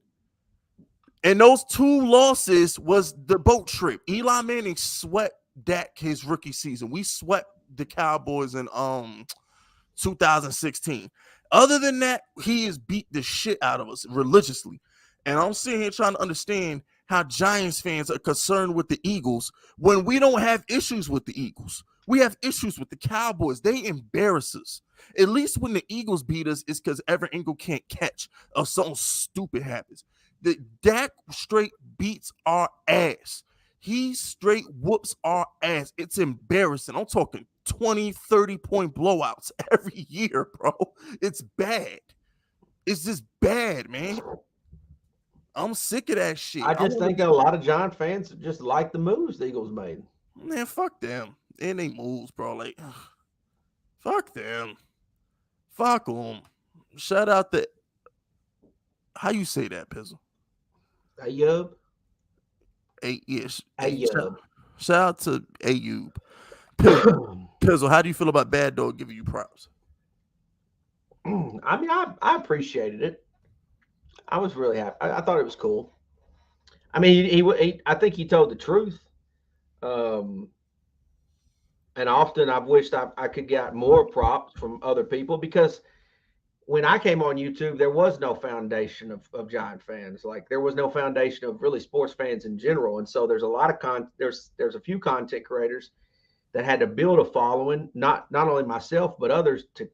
And those 2 losses was the boat trip. Eli Manning swept Dak his rookie season. We swept the Cowboys in 2016. Other than that, he has beat the shit out of us religiously. And I'm sitting here trying to understand how Giants fans are concerned with the Eagles when we don't have issues with the Eagles. We have issues with the Cowboys. They embarrass us. At least when the Eagles beat us, it's because Evan Ingram can't catch or something stupid happens. The Dak straight beats our ass. He straight whoops our ass. It's embarrassing. I'm talking 20, 30-point blowouts every year, bro. It's bad. It's just bad, man. I'm sick of that shit. I just think that a lot of Giant fans just like the moves the Eagles made. Man, fuck them. And they moves, bro. Like, fuck them. Fuck them. Shout out to, how you say that, Pizzle? Ayub. Yes. Ayub. Shout out to Ayub. Pizzle, how do you feel about Bad Dog giving you props? I mean, I appreciated it. I was really happy. I thought it was cool. I mean, he I think he told the truth. And often I've wished I could get more props from other people because when I came on YouTube, there was no foundation of Giant fans. Like there was no foundation of really sports fans in general. And so there's a lot of there's a few content creators that had to build a following, not only myself, but others to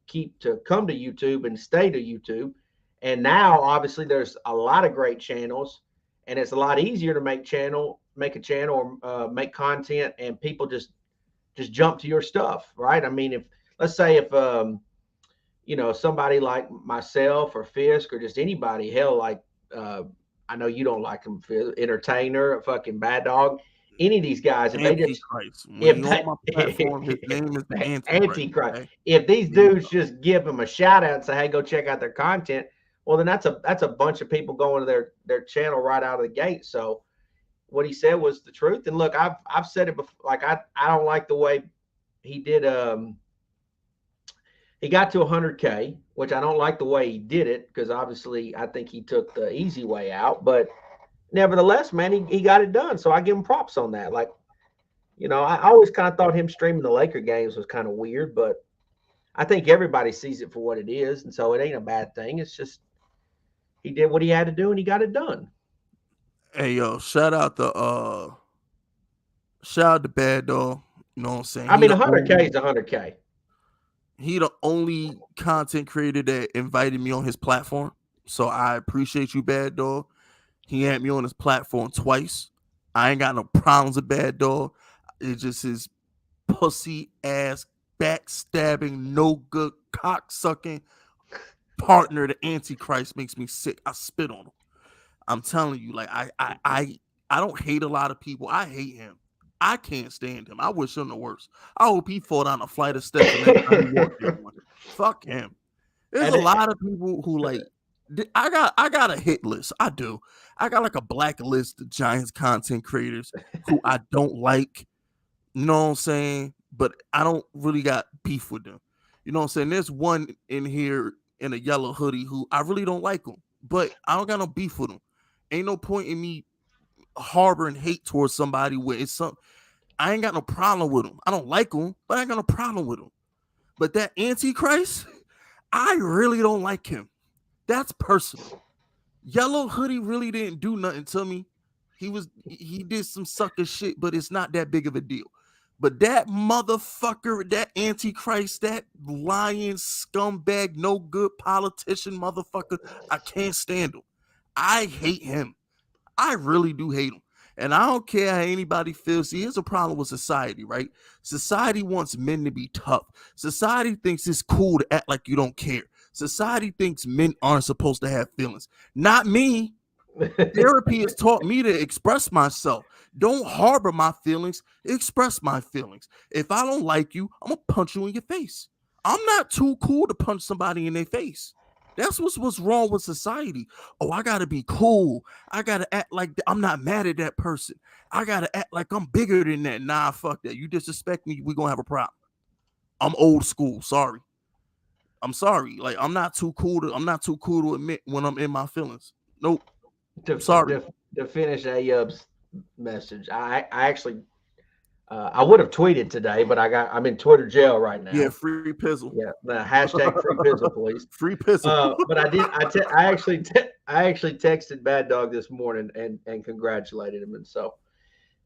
come to YouTube and stay to YouTube. And now obviously there's a lot of great channels and it's a lot easier to make a channel or make content and people just jump to your stuff, right? I mean, if let's say if somebody like myself or Fisk or just anybody, hell, like I know you don't like him, Entertainer, fucking Bad Dog, any of these guys, if Antichrist. They just on my platform, his name is the Antichrist. Okay? If these dudes just give them a shout out and say, hey, go check out their content, well, then that's a bunch of people going to their channel right out of the gate. So what he said was the truth. And look, I've said it before. Like I don't like the way he did. He got to 100K, which I don't like the way he did it because obviously I think he took the easy way out. But nevertheless, man, he got it done. So I give him props on that. Like, I always kind of thought him streaming the Laker games was kind of weird, but I think everybody sees it for what it is, and so it ain't a bad thing. It's just he did what he had to do and he got it done. Hey yo, shout out to Bad Dog. You know what I'm saying? I mean, 100K is 100K. He the only content creator that invited me on his platform. So I appreciate you, Bad Dog. He had me on his platform twice. I ain't got no problems with Bad Dog. It's just his pussy ass, backstabbing, no good, cocksucking partner, the Antichrist, makes me sick. I spit on him. I'm telling you, like I don't hate a lot of people. I hate him. I can't stand him. I wish him the worst. I hope he fall down a flight of steps and next time he walks there one. Fuck him. There's a lot of people who like. I got a hit list. I do. I got like a blacklist of Giants content creators who I don't like. You know what I'm saying? But I don't really got beef with them. You know what I'm saying? There's one in here in a yellow hoodie who I really don't like him, but I don't got no beef with him. Ain't no point in me harboring hate towards somebody where it's some. I ain't got no problem with him. I don't like him, but I ain't got no problem with him. But that Antichrist, I really don't like him. That's personal. Yellow hoodie really didn't do nothing to me. He did some sucker shit, but it's not that big of a deal. But that motherfucker, that Antichrist, that lying scumbag, no good politician motherfucker, I can't stand him. I hate him. I really do hate him. And I don't care how anybody feels. See, here's a problem with society, right? Society wants men to be tough. Society thinks it's cool to act like you don't care. Society thinks men aren't supposed to have feelings. Not me. Therapy has taught me to express myself. Don't harbor my feelings. Express my feelings. If I don't like you, I'm going to punch you in your face. I'm not too cool to punch somebody in their face. That's what's wrong with society. Oh, I got to be cool. I got to act like I'm not mad at that person. I got to act like I'm bigger than that. Nah, fuck that. You disrespect me, we're going to have a problem. I'm old school. Sorry. I'm sorry. Like, I'm not too cool to admit when I'm in my feelings. Nope. Sorry. To finish Ayub's message, I actually I would have tweeted today, but I'm in Twitter jail right now. Yeah, free pizzle. Yeah, the hashtag free pizzle, please. Free pizzle. But I actually texted Bad Dog this morning and congratulated him, and so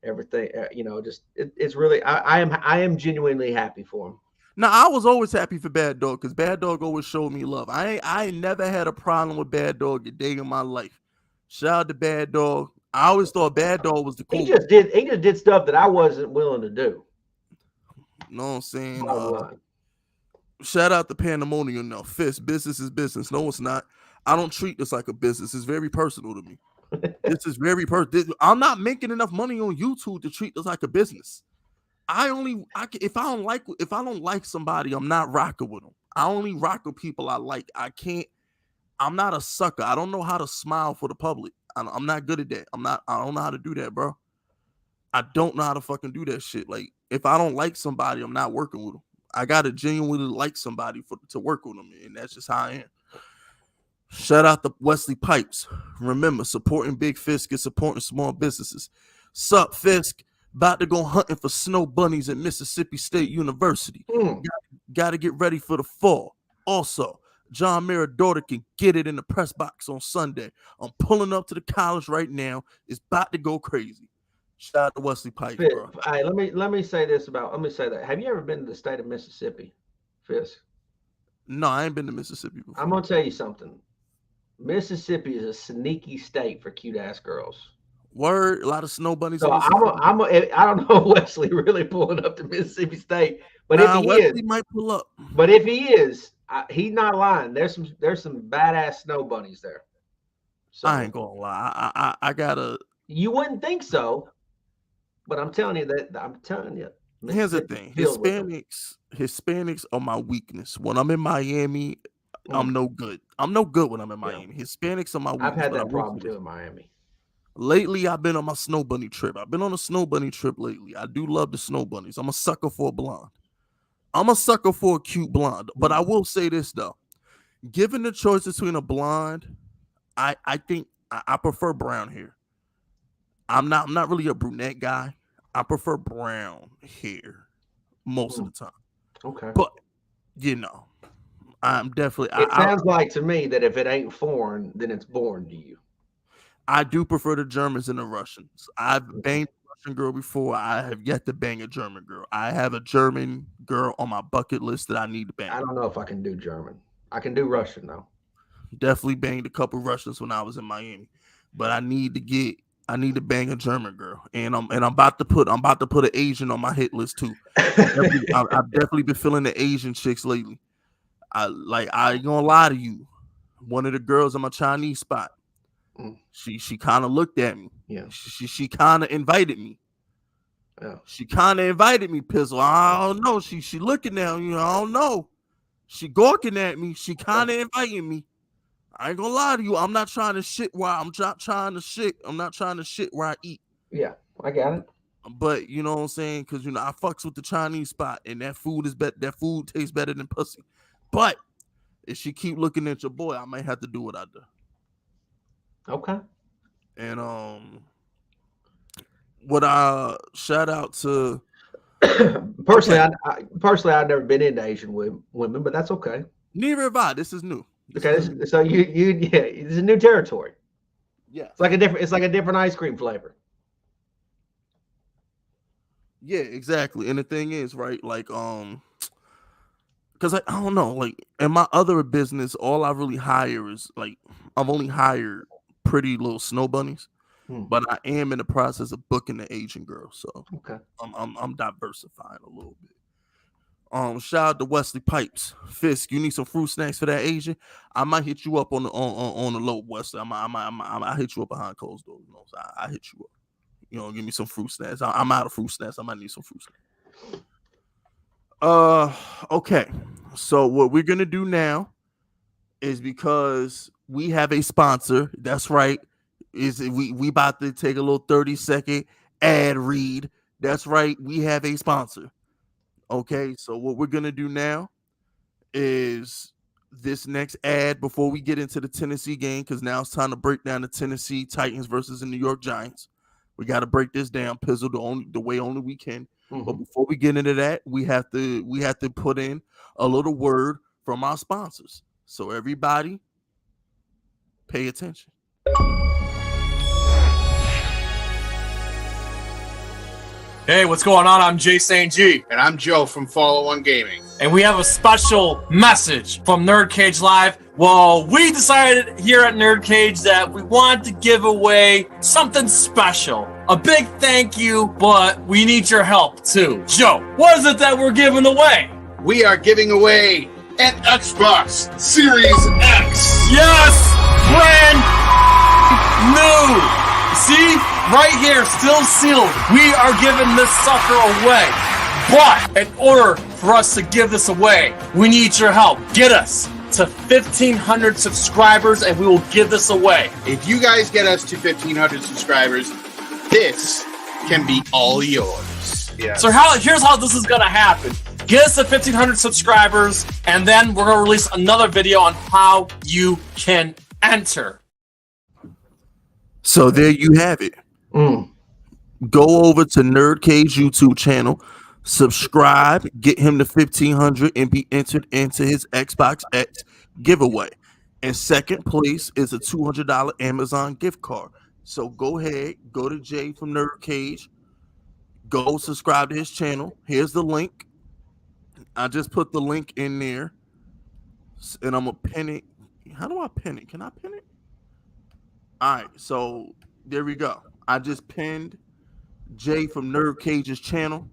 everything, it's really I am genuinely happy for him. Now, I was always happy for Bad Dog because Bad Dog always showed me love. I never had a problem with Bad Dog a day in my life. Shout out to Bad Dog. I always thought Bad Dog was the cool. He just did stuff that I wasn't willing to do. You know what I'm saying? Shout out to Pandemonium now. Fist, business is business. No, it's not. I don't treat this like a business. It's very personal to me. This is very personal. I'm not making enough money on YouTube to treat this like a business. If I don't like somebody, I'm not rocking with them. I only rock with people I like. I'm not a sucker. I don't know how to smile for the public. I'm not good at that. I don't know how to do that, bro. I don't know how to fucking do that shit. Like, if I don't like somebody, I'm not working with them. I gotta genuinely like somebody to work with them, and that's just how I am. Shout out to Wesley Pipes. Remember, supporting Big Fisk is supporting small businesses. Sup, Fisk? About to go hunting for snow bunnies at Mississippi State University. Got to get ready for the fall. Also, John Maradona can get it in the press box on Sunday. I'm pulling up to the college right now. It's about to go crazy. Shout out to Wesley Pipes, bro. All right, let me say that. Have you ever been to the state of Mississippi, Fisk? No, I ain't been to Mississippi before. I'm gonna tell you something. Mississippi is a sneaky state for cute ass girls. Word, a lot of snow bunnies. So I don't know if Wesley really pulling up to Mississippi State, but if he Wesley might pull up. But if he is, he's not lying. There's some badass snow bunnies there. So, I ain't gonna lie. I gotta. You wouldn't think so, but I'm telling you that. I'm telling you. Here's the thing: Hispanics are my weakness. When I'm in Miami, I'm no good. I'm no good when I'm in Miami. Hispanics are my weakness. I've had that problem too in Miami. Lately, I've been on my snow bunny trip. I've been on a snow bunny trip lately. I do love the snow bunnies. I'm a sucker for a blonde. I'm a sucker for a cute blonde. But I will say this though: given the choice between a blonde, I think I prefer brown hair. I'm not really a brunette guy. I prefer brown hair most of the time. Okay. But I'm definitely. It sounds like to me that if it ain't foreign, then it's born to you. I do prefer the Germans and the Russians. I've banged a Russian girl before. I have yet to bang a German girl. I have a German girl on my bucket list that I need to bang. I don't know if I can do German. I can do Russian though. Definitely banged a couple Russians when I was in Miami, but I need to bang a German girl, and I'm about to put an Asian on my hit list too. I've definitely been feeling the Asian chicks lately. I ain't gonna lie to you. One of the girls on my Chinese spot. She kind of looked at me. Yeah. She kind of invited me. Yeah. She kind of invited me, Pizzle. I don't know. She looking at me. I don't know. She gawking at me. She kind of inviting me. I ain't gonna lie to you. I'm not trying to shit where I'm not trying to shit. I'm not trying to shit where I eat. Yeah, I got it. But you know what I'm saying? Because I fucks with the Chinese spot, and that food is better. That food tastes better than pussy. But if she keep looking at your boy, I might have to do what I do. Okay. And what I shout out to personally, okay. I've never been into Asian women, but that's okay. Neither have I. This is new. So it's a new territory. Yeah, it's like a different ice cream flavor. Yeah, exactly. And the thing is, right, like because I don't know, like in my other business, all I really hire is like I've only hired pretty little snow bunnies, but I am in the process of booking the Asian girl, so okay, I'm diversifying a little bit. Shout out to Wesley Pipes. Fisk, you need some fruit snacks for that Asian? I might hit you up on the low, Wesley. I hit you up behind closed doors. You know, so I hit you up. You know, give me some fruit snacks. I'm out of fruit snacks. I might need some fruit snacks. Okay. So what we're gonna do now is, because we have a sponsor. That's right. Is we about to take a little 30-second ad read. That's right. We have a sponsor. Okay. So what we're gonna do now is this next ad before we get into the Tennessee game, because now it's time to break down the Tennessee Titans versus the New York Giants. We got to break this down, Pizzle, the way only we can. But before we get into that, we have to put in a little word from our sponsors. So everybody, pay attention. Hey, what's going on? I'm Jay St. G. And I'm Joe from Follow One Gaming. And we have a special message from Nerd Cage Live. Well, we decided here at Nerd Cage that we wanted to give away something special. A big thank you, but we need your help too. Joe, what is it that we're giving away? We are giving away an Xbox Series X. Yes! Brand new! See? Right here, still sealed. We are giving this sucker away. But in order for us to give this away, we need your help. Get us to 1,500 subscribers and we will give this away. If you guys get us to 1,500 subscribers, this can be all yours. Yes. So here's how this is going to happen. Get us to 1,500 subscribers, and then we're going to release another video on how you can enter. So there you have it. Go over to Nerd Cage YouTube channel, subscribe, get him to 1,500, and be entered into his Xbox X giveaway. And second place is a $200 Amazon gift card. So go ahead, go to Jay from Nerd Cage, go subscribe to his channel. Here's the link. I just put the link in there, and I'm gonna pin it. How do I pin it? Can I pin it? All right, so there we go. I just pinned Jay from Nerd Cage's channel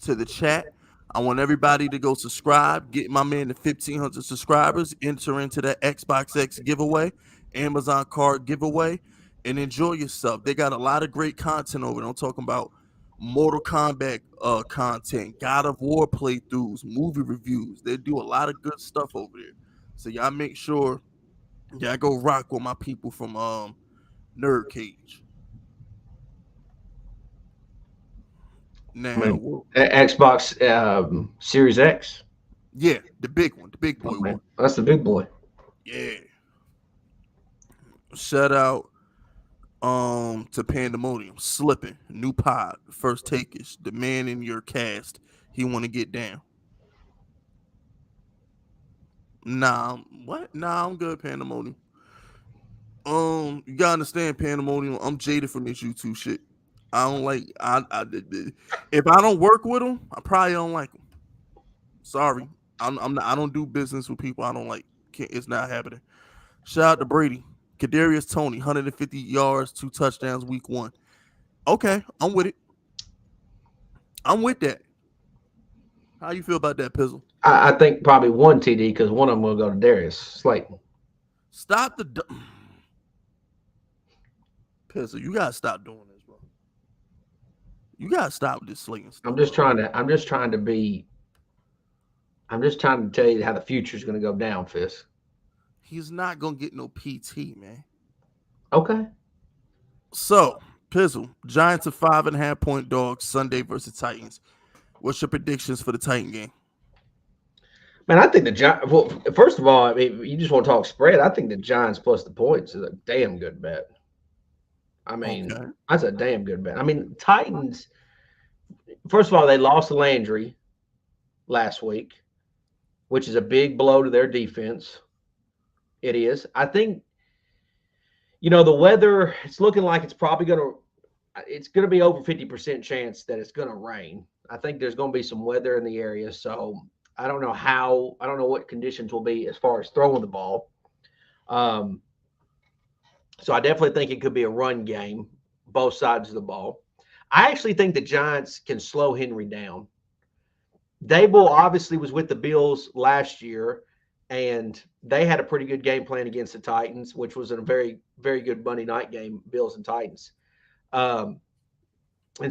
to the chat. I want everybody to go subscribe, get my man to 1,500 subscribers, enter into that Xbox X giveaway, Amazon card giveaway, and enjoy yourself. They got a lot of great content over there. I'm talking about Mortal Kombat content, God of War playthroughs, movie reviews. They do a lot of good stuff over there. So y'all make sure y'all go rock with my people from Nerd Cage. Now, Xbox Series X. Yeah, the big one, the big boy one. That's the big boy. Yeah. Shout out to Pandemonium, Slipping, New Pod, First Takers, the man in your cast. He want to get down. Nah, what? Nah, I'm good, Pandemonium. You gotta understand, Pandemonium. I'm jaded from this YouTube shit. I don't like. If I don't work with them, I probably don't like them. Sorry, I'm not. I don't do business with people I don't like. It's not happening. Shout out to Brady, Kadarius Toney, 150 yards, 2 touchdowns, week 1. Okay, I'm with it. I'm with that. How you feel about that, Pizzle? I think probably 1 TD because one of them will go to Darius Slayton. Stop the Pizzle. You gotta stop doing this, bro. You gotta stop with this Slayton stuff. I'm just trying to tell you how the future is going to go down, Fist. He's not gonna get no PT, man. Okay. So, Pizzle, Giants are 5.5-point dogs Sunday versus Titans. What's your predictions for the Titan game? Man, I think the Giants. Well, first of all, I mean, you just want to talk spread. I think the Giants plus the points is a damn good bet. I mean, Okay. that's a damn good bet. I mean, Titans. First of all, they lost Landry last week, which is a big blow to their defense. It is. I think, the weather. It's looking like it's probably going to. It's going to be over 50% chance that it's going to rain. I think there's going to be some weather in the area, so I don't know what conditions will be as far as throwing the ball. So I definitely think it could be a run game, both sides of the ball. I actually think the Giants can slow Henry down. Daboll obviously was with the Bills last year, and they had a pretty good game plan against the Titans, which was a very, very good Monday night game, Bills and Titans. And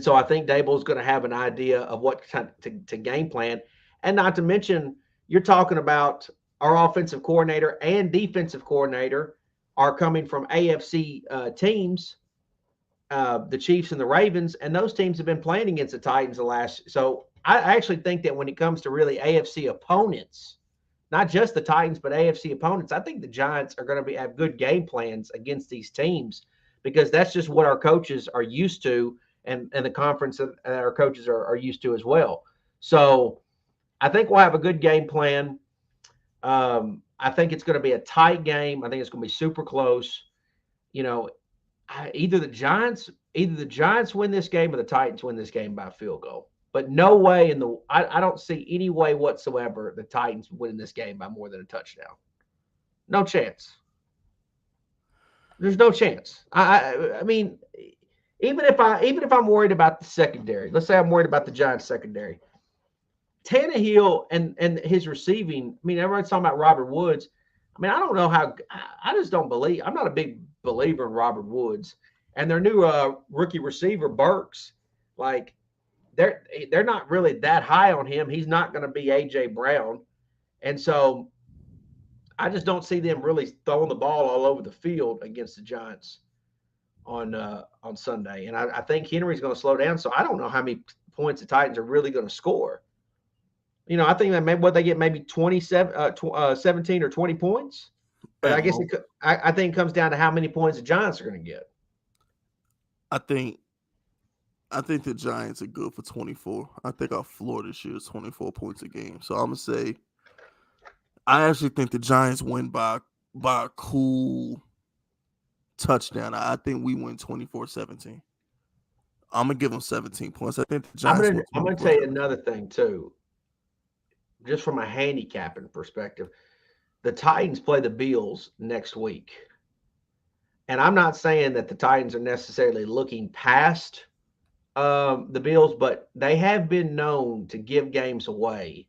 so I think Daboll is going to have an idea of what to game plan. And not to mention, you're talking about our offensive coordinator and defensive coordinator are coming from AFC teams, the Chiefs and the Ravens, and those teams have been playing against the Titans the last. So I actually think that when it comes to really AFC opponents, not just the Titans, but AFC opponents, I think the Giants are going to have good game plans against these teams because that's just what our coaches are used to and the conference that our coaches are used to as well. So I think we'll have a good game plan. I think it's going to be a tight game. I think it's going to be super close. Either the Giants win this game or the Titans win this game by a field goal. But no way I don't see any way whatsoever the Titans winning this game by more than a touchdown. No chance. There's no chance. I mean, even if I'm worried about the secondary, let's say I'm worried about the Giants secondary. Tannehill and his receiving, I mean, everyone's talking about Robert Woods. I mean, I don't know how – I just don't believe – I'm not a big believer in Robert Woods. And their new rookie receiver, Burks, like they're not really that high on him. He's not going to be A.J. Brown. And so I just don't see them really throwing the ball all over the field against the Giants on Sunday. And I think Henry's going to slow down. So I don't know how many points the Titans are really going to score. I think that maybe they get maybe 17 or 20 points. But I guess I think it comes down to how many points the Giants are going to get. I think the Giants are good for 24. I think our floor this year is 24 points a game. So I'm going to say I actually think the Giants win by a cool touchdown. I think we win 24-17. I'm going to give them 17 points. I think the Giants I'm going to tell you another thing, too. Just from a handicapping perspective, the Titans play the Bills next week. And I'm not saying that the Titans are necessarily looking past the Bills, but they have been known to give games away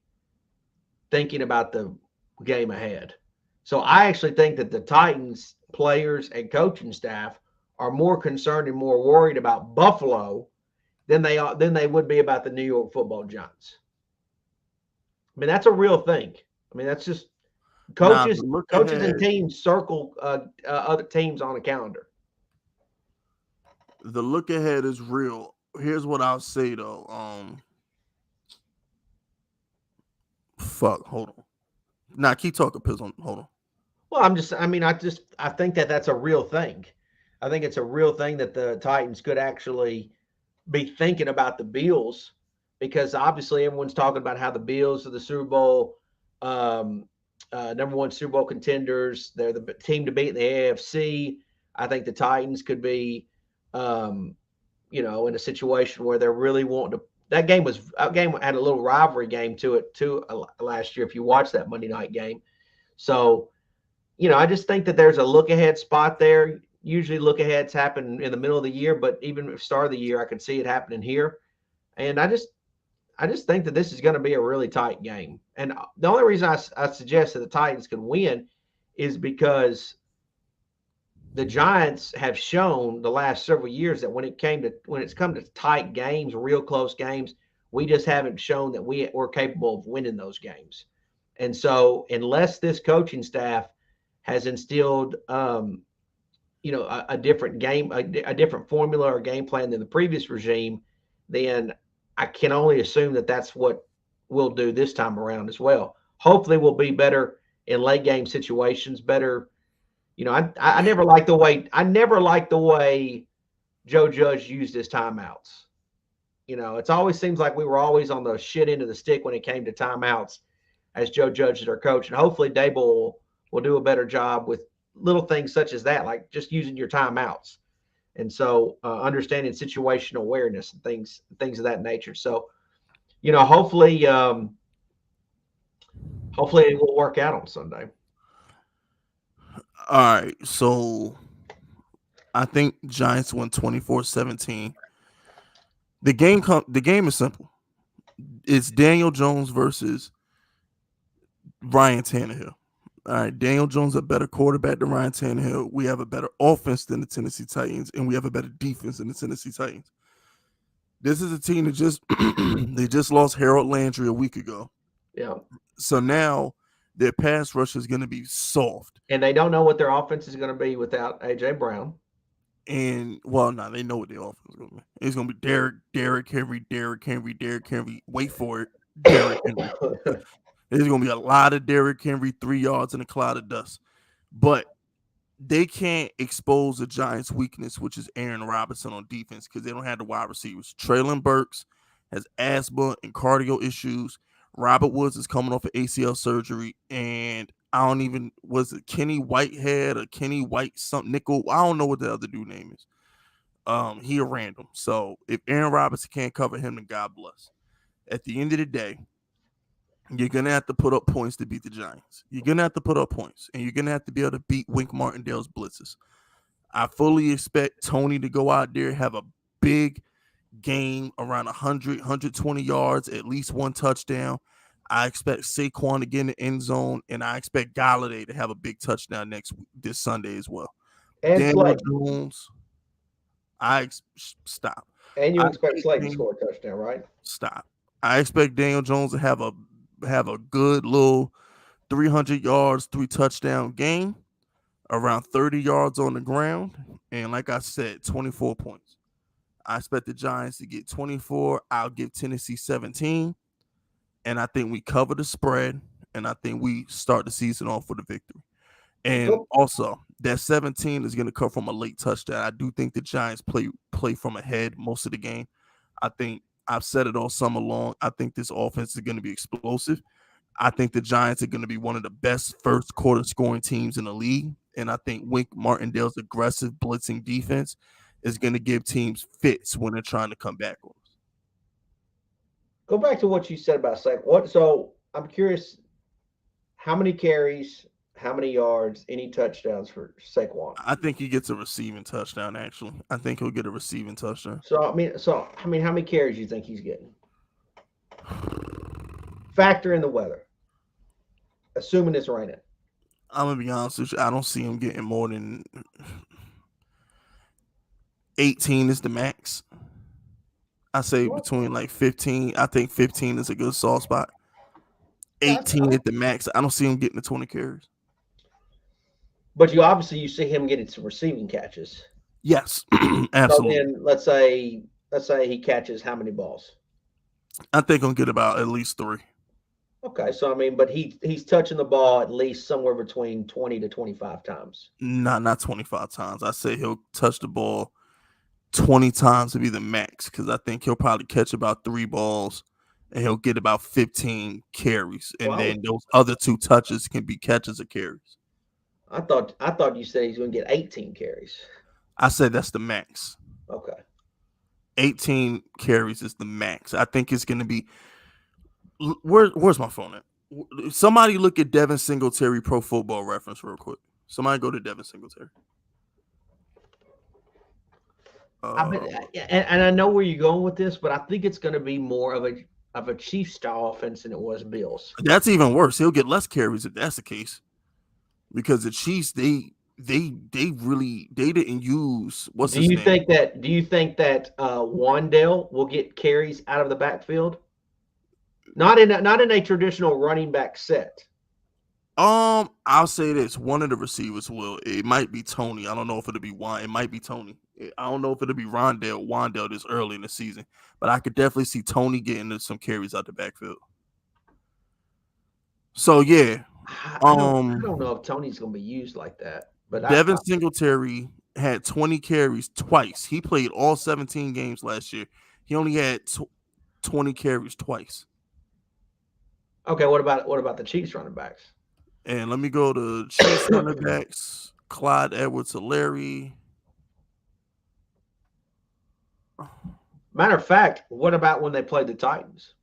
thinking about the game ahead. So I actually think that the Titans players and coaching staff are more concerned and more worried about Buffalo than they would be about the New York Football Giants. I mean, that's a real thing. I mean, that's just coaches and teams circle other teams on a calendar. The look ahead is real. Here's what I'll say though. Hold on. Nah, keep talking, Pizzle. Hold on. Well, I think that that's a real thing. I think it's a real thing that the Titans could actually be thinking about the Bills. Because obviously everyone's talking about how the Bills are the Super Bowl, number one Super Bowl contenders. They're the team to beat in the AFC. I think the Titans could be, in a situation where they're really wanting to. That game had a little rivalry game to it too last year. If you watch that Monday night game, so I just think that there's a look ahead spot there. Usually look aheads happen in the middle of the year, but even at the start of the year, I could see it happening here, and I just think that this is going to be a really tight game. And the only reason I suggest that the Titans can win is because the Giants have shown the last several years that when it's come to tight games, real close games, we just haven't shown that we're capable of winning those games. And so unless this coaching staff has instilled, a different game, a different formula or game plan than the previous regime, then I can only assume that that's what we'll do this time around as well. hopefully we'll be better in late game situations. Better, I never liked the way Joe Judge used his timeouts. It always seems like we were always on the shit end of the stick when it came to timeouts as Joe Judge is our coach. And hopefully Daboll will do a better job with little things such as that, like just using your timeouts. And so understanding situational awareness and things of that nature. So, hopefully it will work out on Sunday. All right. So I think Giants won 24-17. The game is simple. It's Daniel Jones versus Ryan Tannehill. All right, Daniel Jones is a better quarterback than Ryan Tannehill. We have a better offense than the Tennessee Titans, and we have a better defense than the Tennessee Titans. This is a team that they just lost Harold Landry a week ago. Yeah. So now their pass rush is going to be soft. And they don't know what their offense is going to be without A.J. Brown. And, they know what their offense is going to be. It's going to be Derrick Henry. Wait for it. Derrick Henry. There's going to be a lot of Derrick Henry, 3 yards in a cloud of dust. But they can't expose the Giants' weakness, which is Aaron Robinson on defense, because they don't have the wide receivers. Traylon Burks has asthma and cardio issues. Robert Woods is coming off of ACL surgery. And was it Kenny Whitehead or Kenny White something nickel? I don't know what the other dude name is. He a random. So if Aaron Robinson can't cover him, then God bless. At the end of the day, you're going to have to put up points to beat the Giants. You're going to have to put up points, and you're going to have to be able to beat Wink Martindale's blitzes. I fully expect Tony to go out there, have a big game around 100, 120 yards, at least one touchdown. I expect Saquon to get in the end zone, and I expect Galladay to have a big touchdown this Sunday as well. And Daniel Jones, stop. And you expect Slayton to score a touchdown, right? Stop. I expect Daniel Jones to have a good little 300 yards, 3 touchdown game, around 30 yards on the ground, and like I said, 24 points. I expect the Giants to get 24. I'll give Tennessee 17. And I think we cover the spread, and I think we start the season off with a victory. And also, that 17 is going to come from a late touchdown. I do think the Giants play from ahead most of the game. I think I've said it all summer long. I think this offense is going to be explosive. I think the Giants are going to be one of the best first quarter scoring teams in the league. And I think Wink Martindale's aggressive blitzing defense is going to give teams fits when they're trying to come back on us. Go back to what you said about Saquon. So I'm curious, how many carries, how many yards, any touchdowns for Saquon? I think he gets a receiving touchdown, actually. I think he'll get a receiving touchdown. So how many carries do you think he's getting? Factor in the weather. Assuming it's raining. I'm going to be honest with you. I don't see him getting more than 18 is the max. I say between like 15. I think 15 is a good soft spot. 18 at the max. I don't see him getting the 20 carries. But you see him getting some receiving catches. Yes, absolutely. So then let's say he catches how many balls? I think he'll get about at least 3. Okay, so but he's touching the ball at least somewhere between 20 to 25 times. Not 25 times. I say he'll touch the ball 20 times to be the max, because I think he'll probably catch about 3 balls and he'll get about 15 carries. And then those other 2 touches can be catches or carries. I thought you said he's going to get 18 carries. I said that's the max. Okay. 18 carries is the max. I think it's going to be where's my phone at? Somebody look at Devin Singletary Pro Football Reference real quick. Somebody go to Devin Singletary. And I know where you're going with this, but I think it's going to be more of a Chiefs style offense than it was Bills. That's even worse. He'll get less carries if that's the case, because the Chiefs they didn't use what's his name. Do you think that Wandale will get carries out of the backfield? Not in a traditional running back set. I'll say this: one of the receivers will. It might be Tony. I don't know if it'll be Juan. It might be Tony. I don't know if it'll be Wandale this early in the season, but I could definitely see Tony getting some carries out the backfield. So yeah, I don't know if Tony's going to be used like that. But Devin Singletary had 20 carries twice. He played all 17 games last year. He only had 20 carries twice. Okay, what about the Chiefs running backs? And let me go to Chiefs running backs. Clyde Edwards-Helaire. Matter of fact, what about when they played the Titans?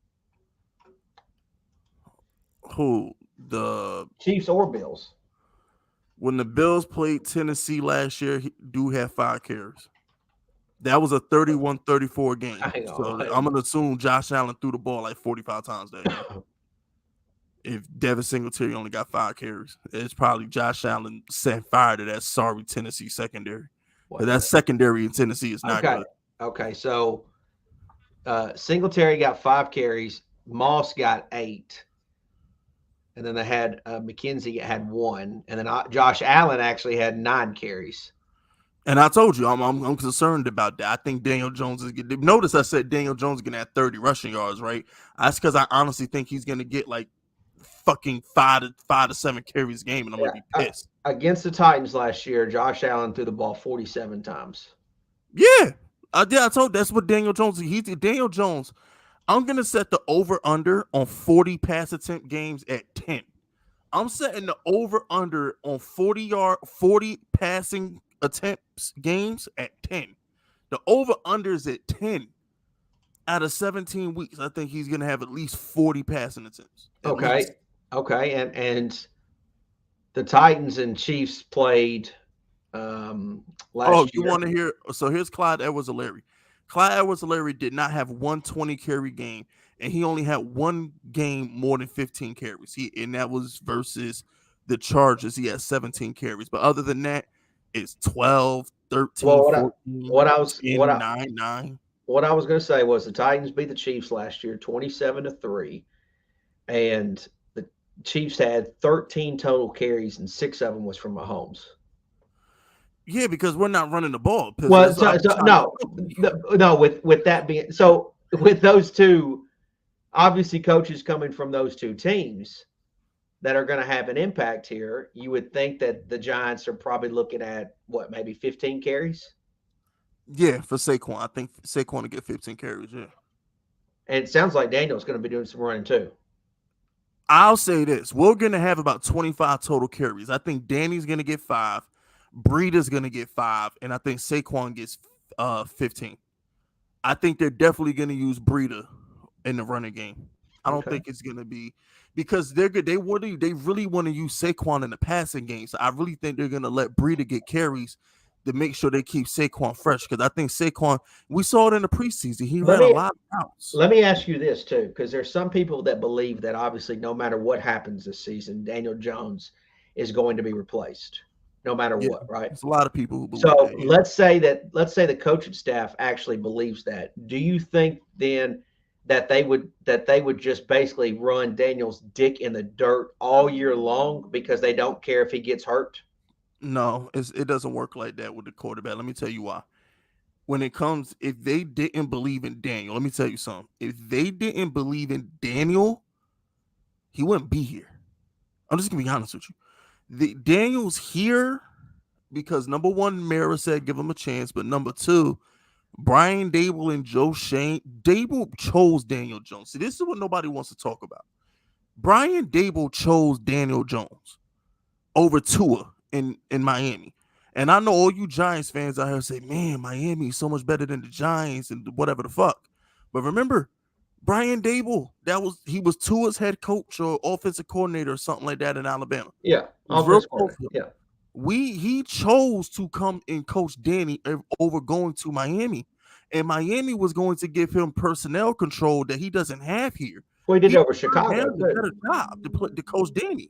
Who? The Chiefs or Bills? When the Bills played Tennessee last year, he do have 5 carries. That was a 31-34 game. So I'm going to assume Josh Allen threw the ball like 45 times that game. If Devin Singletary only got 5 carries, it's probably Josh Allen set fire to that sorry Tennessee secondary. But that secondary in Tennessee is not good. Okay, so Singletary got 5 carries. Moss got 8. And then they had McKenzie had 1. And then Josh Allen actually had 9 carries. And I told you, I'm concerned about that. I think Daniel Jones is going to – notice I said Daniel Jones is going to have 30 rushing yards, right? That's because I honestly think he's going to get like fucking 5 to 7 carries a game, and I'm going to be pissed. Against the Titans last year, Josh Allen threw the ball 47 times. Yeah. I told you, that's what Daniel Jones – Daniel Jones, I'm going to set the over-under on 40 pass attempt games at 10. I'm setting the over-under on 40 passing attempts games at 10. The over-under is at 10. Out of 17 weeks, I think he's going to have at least 40 passing attempts. Okay. And the Titans and Chiefs played last year. You want to hear? So here's Clyde Edwards-Helaire. Clyde Edwards-Helaire did not have 120 carry game, and he only had 1 game more than 15 carries. And that was versus the Chargers. He had 17 carries. But other than that, it's 12, 13, 14, 9. What I was going to say was the Titans beat the Chiefs last year 27-3, and the Chiefs had 13 total carries, and 6 of them was from Mahomes. Yeah, because we're not running the ball. Well, no. With that being so, with those two, obviously coaches coming from those two teams that are going to have an impact here, you would think that the Giants are probably looking at maybe 15 carries. Yeah, for Saquon, I think Saquon will get 15 carries. Yeah, and it sounds like Daniel's going to be doing some running too. I'll say this: we're going to have about 25 total carries. I think Danny's going to get 5. Breida's going to get 5, and I think Saquon gets 15. I think they're definitely going to use Breida in the running game. I don't think it's going to be because they're good. They really want to use Saquon in the passing game. So I really think they're going to let Breida get carries to make sure they keep Saquon fresh. Because I think Saquon, we saw it in the preseason. He ran a lot of routes. Let me ask you this too, because there's some people that believe that obviously no matter what happens this season, Daniel Jones is going to be replaced. No matter what, right? There's a lot of people who believe so that. Let's say the coaching staff actually believes that. Do you think then that they would just basically run Daniel's dick in the dirt all year long because they don't care if he gets hurt? No, it doesn't work like that with the quarterback. Let me tell you why. If they didn't believe in Daniel, let me tell you something. If they didn't believe in Daniel, he wouldn't be here. I'm just gonna be honest with you. Daniel's here because number one, Mara said give him a chance, but number two, Brian Daboll and Joe Shane. Daboll chose Daniel Jones. See, this is what nobody wants to talk about. Brian Daboll chose Daniel Jones over Tua in Miami. And I know all you Giants fans out here say, man, Miami is so much better than the Giants and whatever the fuck. But remember, Brian Daboll, he was Tua's head coach or offensive coordinator or something like that in Alabama. Yeah. He chose to come and coach Danny over going to Miami. And Miami was going to give him personnel control that he doesn't have here. Well, he did over Chicago. He had a better job to coach Danny.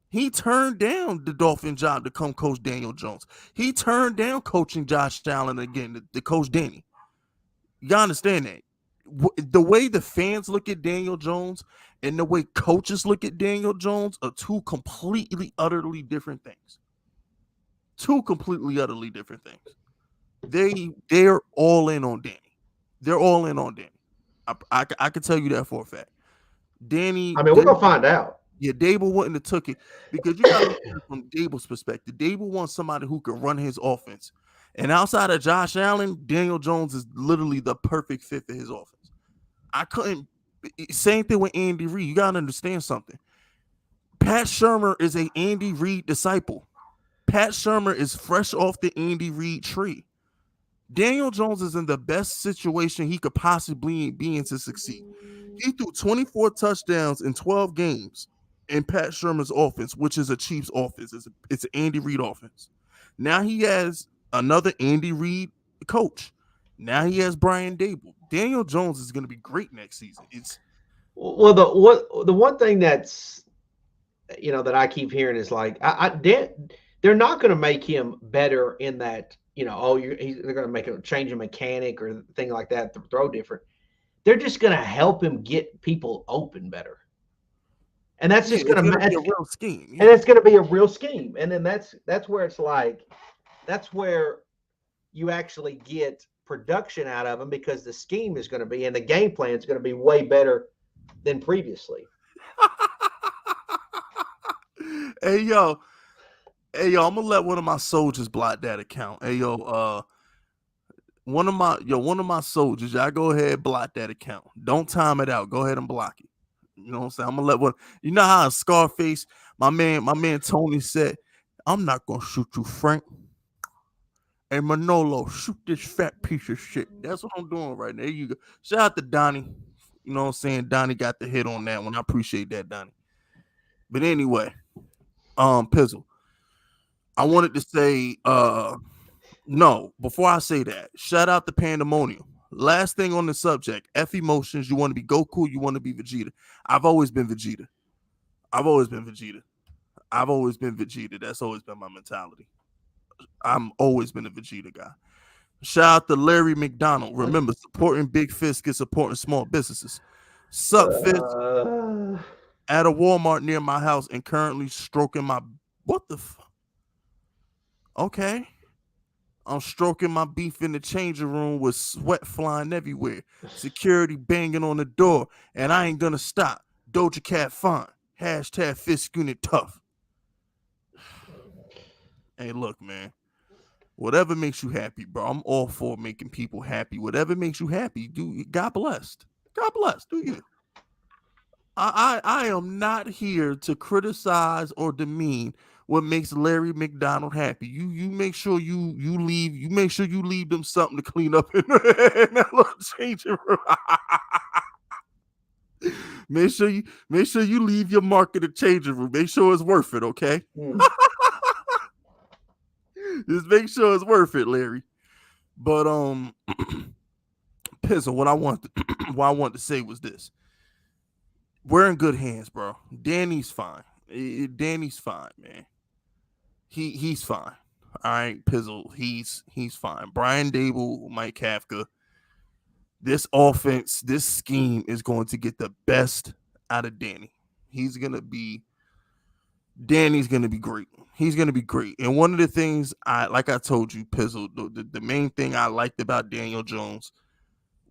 He turned down the Dolphin job to come coach Daniel Jones. He turned down coaching Josh Allen again to coach Danny. You understand that? The way the fans look at Daniel Jones and the way coaches look at Daniel Jones are two completely, utterly different things. Two completely, utterly different things. They're all in on Danny. They're all in on Danny. I can tell you that for a fact. Danny. I mean, we're gonna find out. Yeah, Daboll wouldn't have took it because you got to look at it from Daboll's perspective. Daboll wants somebody who can run his offense, and outside of Josh Allen, Daniel Jones is literally the perfect fit for his offense. I couldn't. Same thing with Andy Reid. You gotta understand something. Pat Shurmur is a Andy Reid disciple. Pat Shurmur is fresh off the Andy Reid tree. Daniel Jones is in the best situation he could possibly be in to succeed. He threw 24 touchdowns in 12 games in Pat Shurmur's offense, which is a Chiefs offense. It's an Andy Reid offense. Now he has another Andy Reid coach. Now he has Brian Daboll. Daniel Jones is going to be great next season. Well, the one thing that's that I keep hearing is like they're not going to make him better in that they're going to make a change in mechanic or thing like that to throw different. They're just going to help him get people open better. And that's just going to be a real scheme. Yeah. And it's going to be a real scheme. And then that's where it's like, that's where you actually get production out of them because the scheme is going to be, and the game plan is going to be way better than previously. Hey, yo, I'm going to let one of my soldiers block that account. Hey, yo, one of my soldiers, y'all go ahead, block that account. Don't time it out. Go ahead and block it. You know what I'm saying? I'm gonna let one. You know how in Scarface, my man Tony said, "I'm not gonna shoot you, Frank." Hey Manolo, shoot this fat piece of shit. That's what I'm doing right now. There you go. Shout out to Donnie. You know what I'm saying? Donnie got the hit on that one. I appreciate that, Donnie. But anyway, Pizzle. I wanted to say, no, before I say that, shout out to Pandemonium. Last thing on the subject, F emotions. You want to be Goku, you want to be Vegeta. I've always been Vegeta. That's always been my mentality. I'm always been a Vegeta guy. Shout out to Larry McDonald. Remember, supporting big fists gets supporting small businesses. Sup, Fist? At a Walmart near my house and currently stroking my... What the fuck? Okay. I'm stroking my beef in the changing room with sweat flying everywhere. Security banging on the door. And I ain't gonna stop. Doja Cat fine. Hashtag Fist Unit tough. Hey, look, man. Whatever makes you happy, bro. I'm all for making people happy. Whatever makes you happy, do. God blessed. God bless. Do you? I am not here to criticize or demean what makes Larry McDonald happy. You make sure you leave. You make sure you leave them something to clean up in that little changing room. Make sure you leave your mark in the changing room. Make sure it's worth it, okay? Just make sure it's worth it, Larry. But Pizzle, what I want to say was this. We're in good hands, bro. Danny's fine. Danny's fine, man. He's fine. All right, Pizzle, he's fine. Brian Daboll, Mike Kafka. This offense, this scheme is going to get the best out of Danny. Danny's gonna be great. He's gonna be great. And one of the things I told you, Pizzle, the main thing I liked about Daniel Jones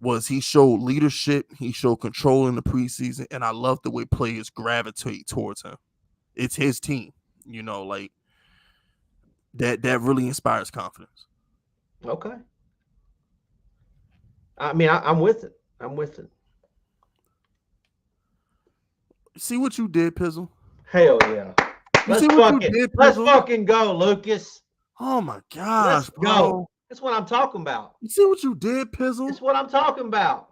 was he showed leadership, he showed control in the preseason, and I love the way players gravitate towards him. It's his team, like that really inspires confidence. Okay. I mean, I'm with it. See what you did, Pizzle? Hell yeah. Let's fucking go, Lucas. Oh my gosh, let's go. That's what I'm talking about. You see what you did, Pizzle? That's what I'm talking about.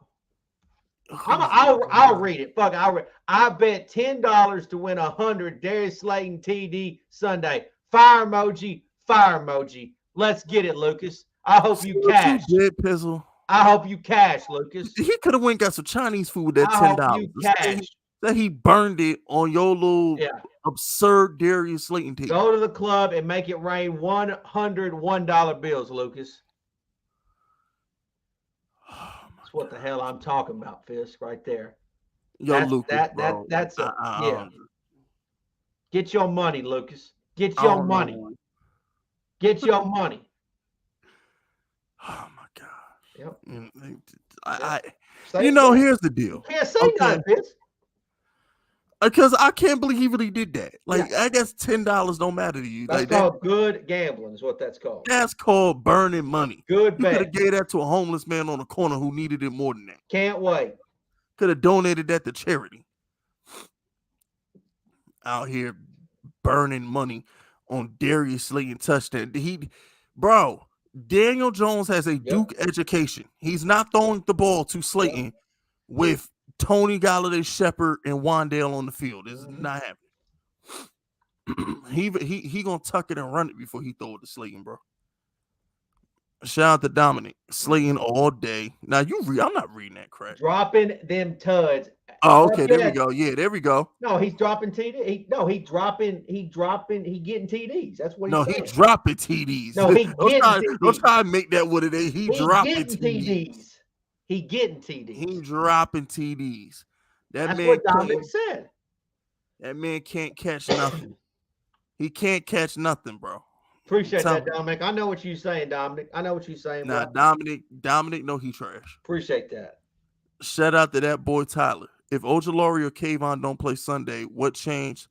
I'll read it. Fuck, I'll read. I bet $10 to win 100 Darius Slayton TD Sunday. Fire emoji. Let's get it, Lucas. I hope you cash. You did, Pizzle. I hope you cash, Lucas. He could have went got some Chinese food with that $10. I hope you cash. That he burned it on your little absurd Darius Slayton team. Go to the club and make it rain $101 bills, Lucas. That's what the hell I'm talking about, Fisk, right there. Lucas, that's yeah. Get your money, Lucas. Get your money. Get your money. Oh my gosh. Yep. Here's the deal. You can't say nothing, Fisk. Because I can't believe he really did that. Like, I guess $10 don't matter to you. That's like called good gambling, is what that's called. That's called burning money. Good You could bet. have gave that to a homeless man on the corner who needed it more than that. Can't wait. Could have donated that to charity. Out here burning money on Darius Slayton touchdown. Bro, Daniel Jones has a Duke education. He's not throwing the ball to Slayton with Tony Galladay, Shepard, and Wandale on the field. It's not happening. he gonna tuck it and run it before he throw it to Slayton, bro. Shout out to Dominic. Slayton all day. Now I'm not reading that crap. Dropping them tuds. Oh, okay. There we go. Yeah, there we go. No, he's dropping TD. He getting TDs. That's what he's saying. He's dropping TDs. No, he getting TDs. Don't try to make that what it is. He dropping TDs. He getting TDs. He dropping TDs. That's what Dominic said. That man can't catch nothing. He can't catch nothing, bro. Appreciate that, Dominic. I know what you're saying, Dominic. I know what you're saying. Nah, bro. Dominic, no, he trash. Appreciate that. Shout out to that boy Tyler. If Ojulari or Kayvon don't play Sunday, what changed?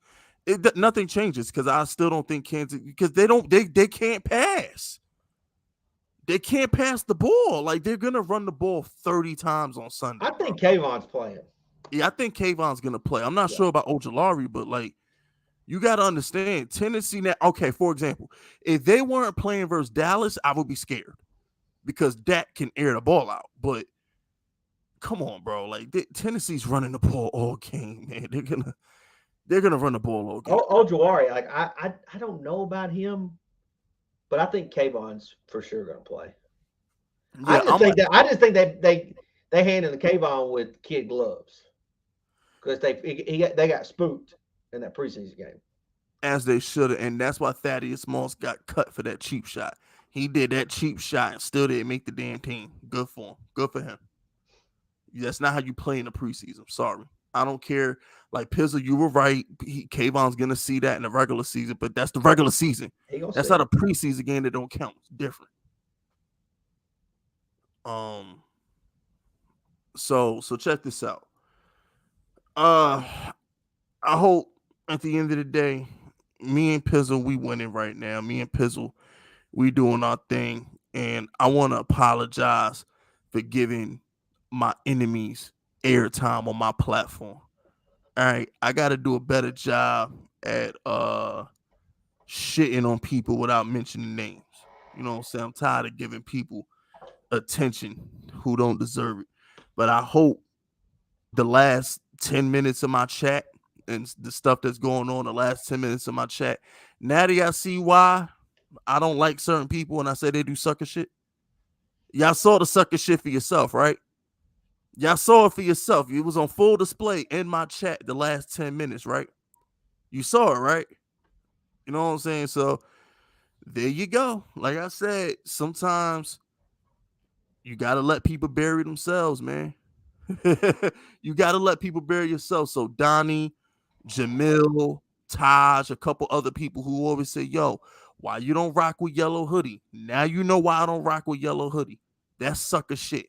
Nothing changes because I still don't think Kansas, because they can't pass. They can't pass the ball. Like, they're gonna run the ball 30 times on Sunday. I think Kayvon's playing. Yeah, I think Kayvon's gonna play. I'm not sure about Ojulari, but like, you got to understand Tennessee now. Okay, for example, if they weren't playing versus Dallas, I would be scared because Dak can air the ball out. But come on, bro. Like, Tennessee's running the ball all game, man. They're gonna run the ball all game. Ojulari, like I don't know about him, but I think Kayvon's for sure gonna play. Yeah, I just think they handed the Kayvon with kid gloves because they got spooked in that preseason game. As they should have, and that's why Thaddeus Moss got cut for that cheap shot. He did that cheap shot and still didn't make the damn team. Good for him. Good for him. That's not how you play in the preseason. Sorry. I don't care. Like, Pizzle, you were right. Kayvon's going to see that in the regular season, but that's the regular season. That's not a preseason game that don't count. It's different. So check this out. I hope at the end of the day, me and Pizzle, we winning right now. Me and Pizzle, we doing our thing. And I want to apologize for giving my enemies airtime on my platform. All right. I got to do a better job at shitting on people without mentioning names. You know what I'm saying? I'm tired of giving people attention who don't deserve it. But I hope the last 10 minutes of my chat and the stuff that's going on the last 10 minutes of my chat, now that y'all see why I don't like certain people and I say they do sucker shit. Y'all saw the sucker shit for yourself, right? Y'all saw it for yourself. It was on full display in my chat the last 10 minutes, right? You saw it, right? You know what I'm saying? So there you go. Like I said, sometimes you got to let people bury themselves, man. You got to let people bury yourself. So Donnie, Jamil, Taj, a couple other people who always say, yo, why you don't rock with yellow hoodie? Now you know why I don't rock with yellow hoodie. That's sucker shit.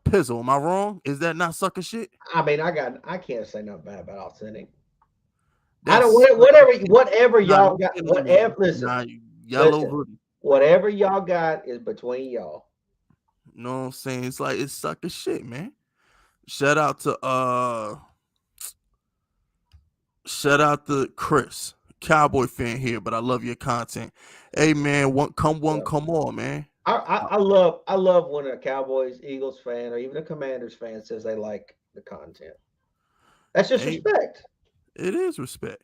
Pizzle, am I wrong? Is that not sucker shit? I mean, I can't say nothing bad about Authentic. I don't whatever y'all got. Whatever, listen, hoodie. Whatever y'all got is between y'all. You know what I'm saying? It's like, it's sucker shit, man. Shout out to Chris, Cowboy fan here, but I love your content. Hey man, come on, man. I love when a Cowboys, Eagles fan, or even a Commanders fan says they like the content. That's just respect. It is respect.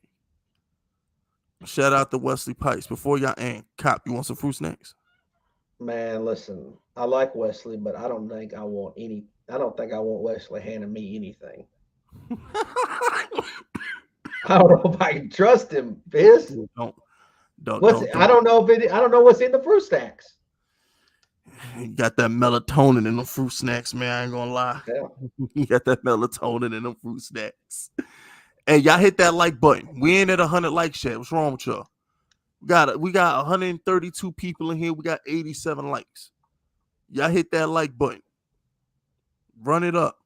Shout out to Wesley Pipes. Before y'all end, Cop, you want some fruit snacks? Man, listen, I like Wesley, but I don't think I want Wesley handing me anything. I don't know if I can trust him, Biz. Don't. I don't know what's in the fruit snacks. You got that melatonin in the fruit snacks, man. I ain't gonna lie. Yeah. You got that melatonin in the fruit snacks. Hey, y'all hit that like button. We ain't at 100 likes yet. What's wrong with y'all? We got 132 people in here. We got 87 likes. Y'all hit that like button. Run it up.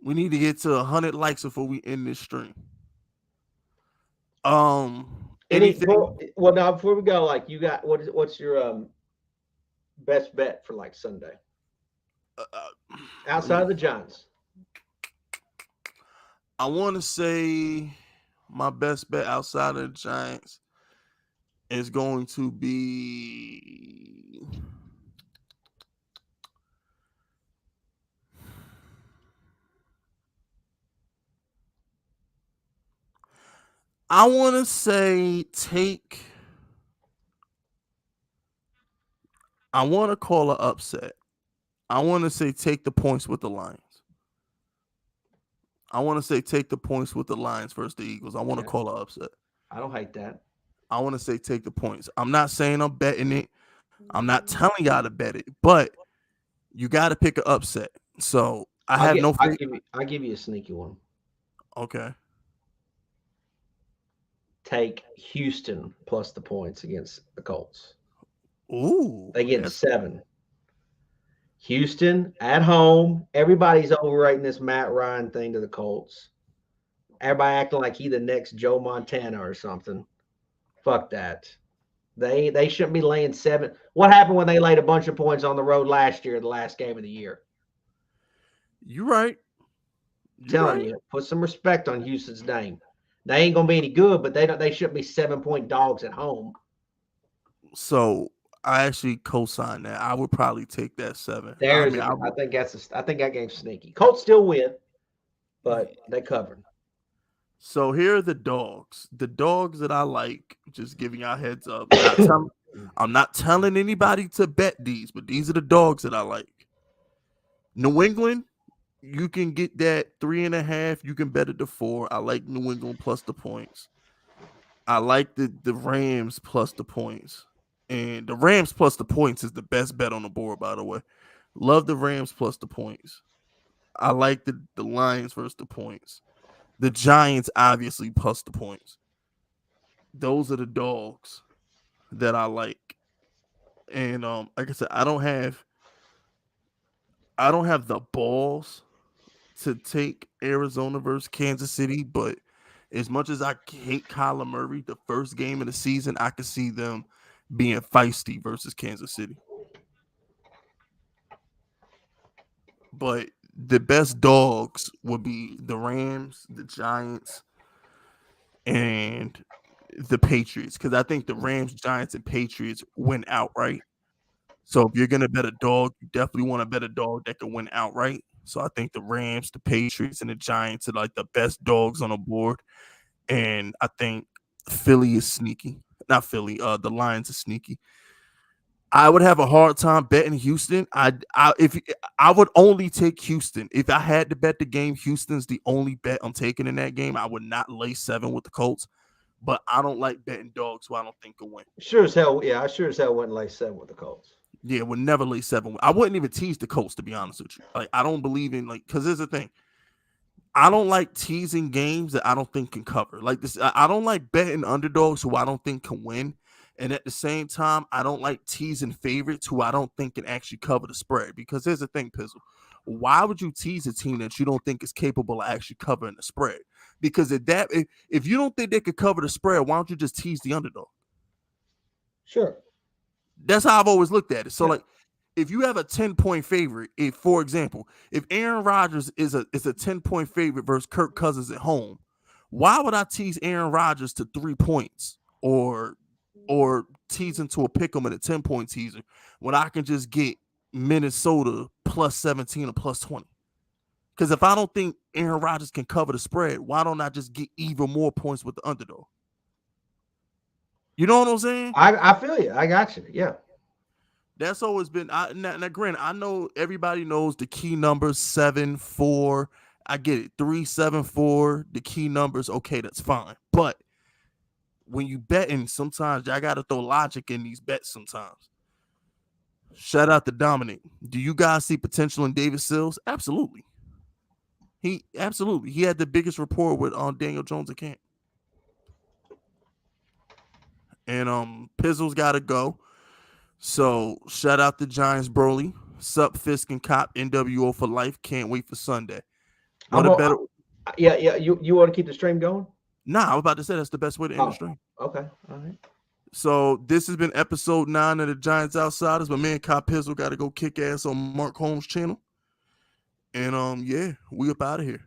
We need to get to 100 likes before we end this stream. Anything? Well, now before we go, like you got what's your best bet for like Sunday outside of the Giants? I want to say my best bet outside of the Giants is going to be. I want to say I want to call an upset. I want to say take the points with the Lions. I want to say take the points with the Lions versus the Eagles. I want to call an upset. I don't hate that. I want to say take the points. I'm not saying I'm betting it. I'm not telling y'all to bet it, but you got to pick an upset. So I give you a sneaky one. Okay. Take Houston plus the points against the Colts. Ooh. They get 7. Houston at home. Everybody's overrating this Matt Ryan thing to the Colts. Everybody acting like he the next Joe Montana or something. Fuck that. They shouldn't be laying 7. What happened when they laid a bunch of points on the road last year, the last game of the year? You're right. Telling you, put some respect on Houston's name. They ain't gonna be any good, but they shouldn't be 7-point dogs at home. So I actually co-sign that. I would probably take that 7. I think that game's sneaky. Colts still win, but they covered. So here are the dogs. The dogs that I like, just giving y'all heads up. I'm not telling anybody to bet these, but these are the dogs that I like. New England, you can get that 3.5. You can bet it to 4. I like New England plus the points. I like the Rams plus the points. And the Rams plus the points is the best bet on the board, by the way. Love the Rams plus the points. I like the Lions versus the points. The Giants, obviously, plus the points. Those are the dogs that I like. And like I said, I don't have the balls to take Arizona versus Kansas City, but as much as I hate Kyler Murray, the first game of the season, I could see them being feisty versus Kansas City. But the best dogs would be the Rams, the Giants, and the Patriots, because I think the Rams, Giants, and Patriots win outright. So if you're going to bet a dog, you definitely want to bet a dog that can win outright. So I think the Rams, the Patriots, and the Giants are like the best dogs on the board. And I think Philly is sneaky. Not Philly, the Lions are sneaky. I would have a hard time betting Houston. I would only take Houston. If I had to bet the game, Houston's the only bet I'm taking in that game. I would not lay 7 with the Colts. But I don't like betting dogs who I don't think will win. Sure as hell, yeah. I sure as hell wouldn't lay 7 with the Colts. Yeah, would never lay 7. I wouldn't even tease the Colts, to be honest with you. Like, I don't believe in, like, because here's the thing. I don't like teasing games that I don't think can cover. Like this, I don't like betting underdogs who I don't think can win. And at the same time, I don't like teasing favorites who I don't think can actually cover the spread. Because here's the thing, Pizzle. Why would you tease a team that you don't think is capable of actually covering the spread? Because if you don't think they could cover the spread, why don't you just tease the underdog? Sure. That's how I've always looked at it. So, like, if you have a 10-point favorite, for example, if Aaron Rodgers is a 10-point favorite versus Kirk Cousins at home, why would I tease Aaron Rodgers to 3 points or tease him to a pick 'em at a 10-point teaser when I can just get Minnesota plus 17 or plus 20? Because if I don't think Aaron Rodgers can cover the spread, why don't I just get even more points with the underdog? You know what I'm saying? I feel you. I got you. Yeah. That's always been. Now, granted, I know everybody knows the key numbers 7, 4. I get it. 3, 7, 4. The key numbers. Okay, that's fine. But when you betting, sometimes I got to throw logic in these bets. Sometimes. Shout out to Dominic. Do you guys see potential in David Sills? Absolutely. He had the biggest rapport with Daniel Jones at camp. And Pizzle's got to go. So shout out to Giants Broly. Sup Fisk and Cop, NWO for life. Can't wait for Sunday. Yeah. You want to keep the stream going? Nah, I was about to say that's the best way to end the stream. Okay. All right. So this has been episode 9 of the Giants Outsiders. But me and Kyle Pizzle got to go kick ass on Mark Holmes' channel. And yeah, we up out of here.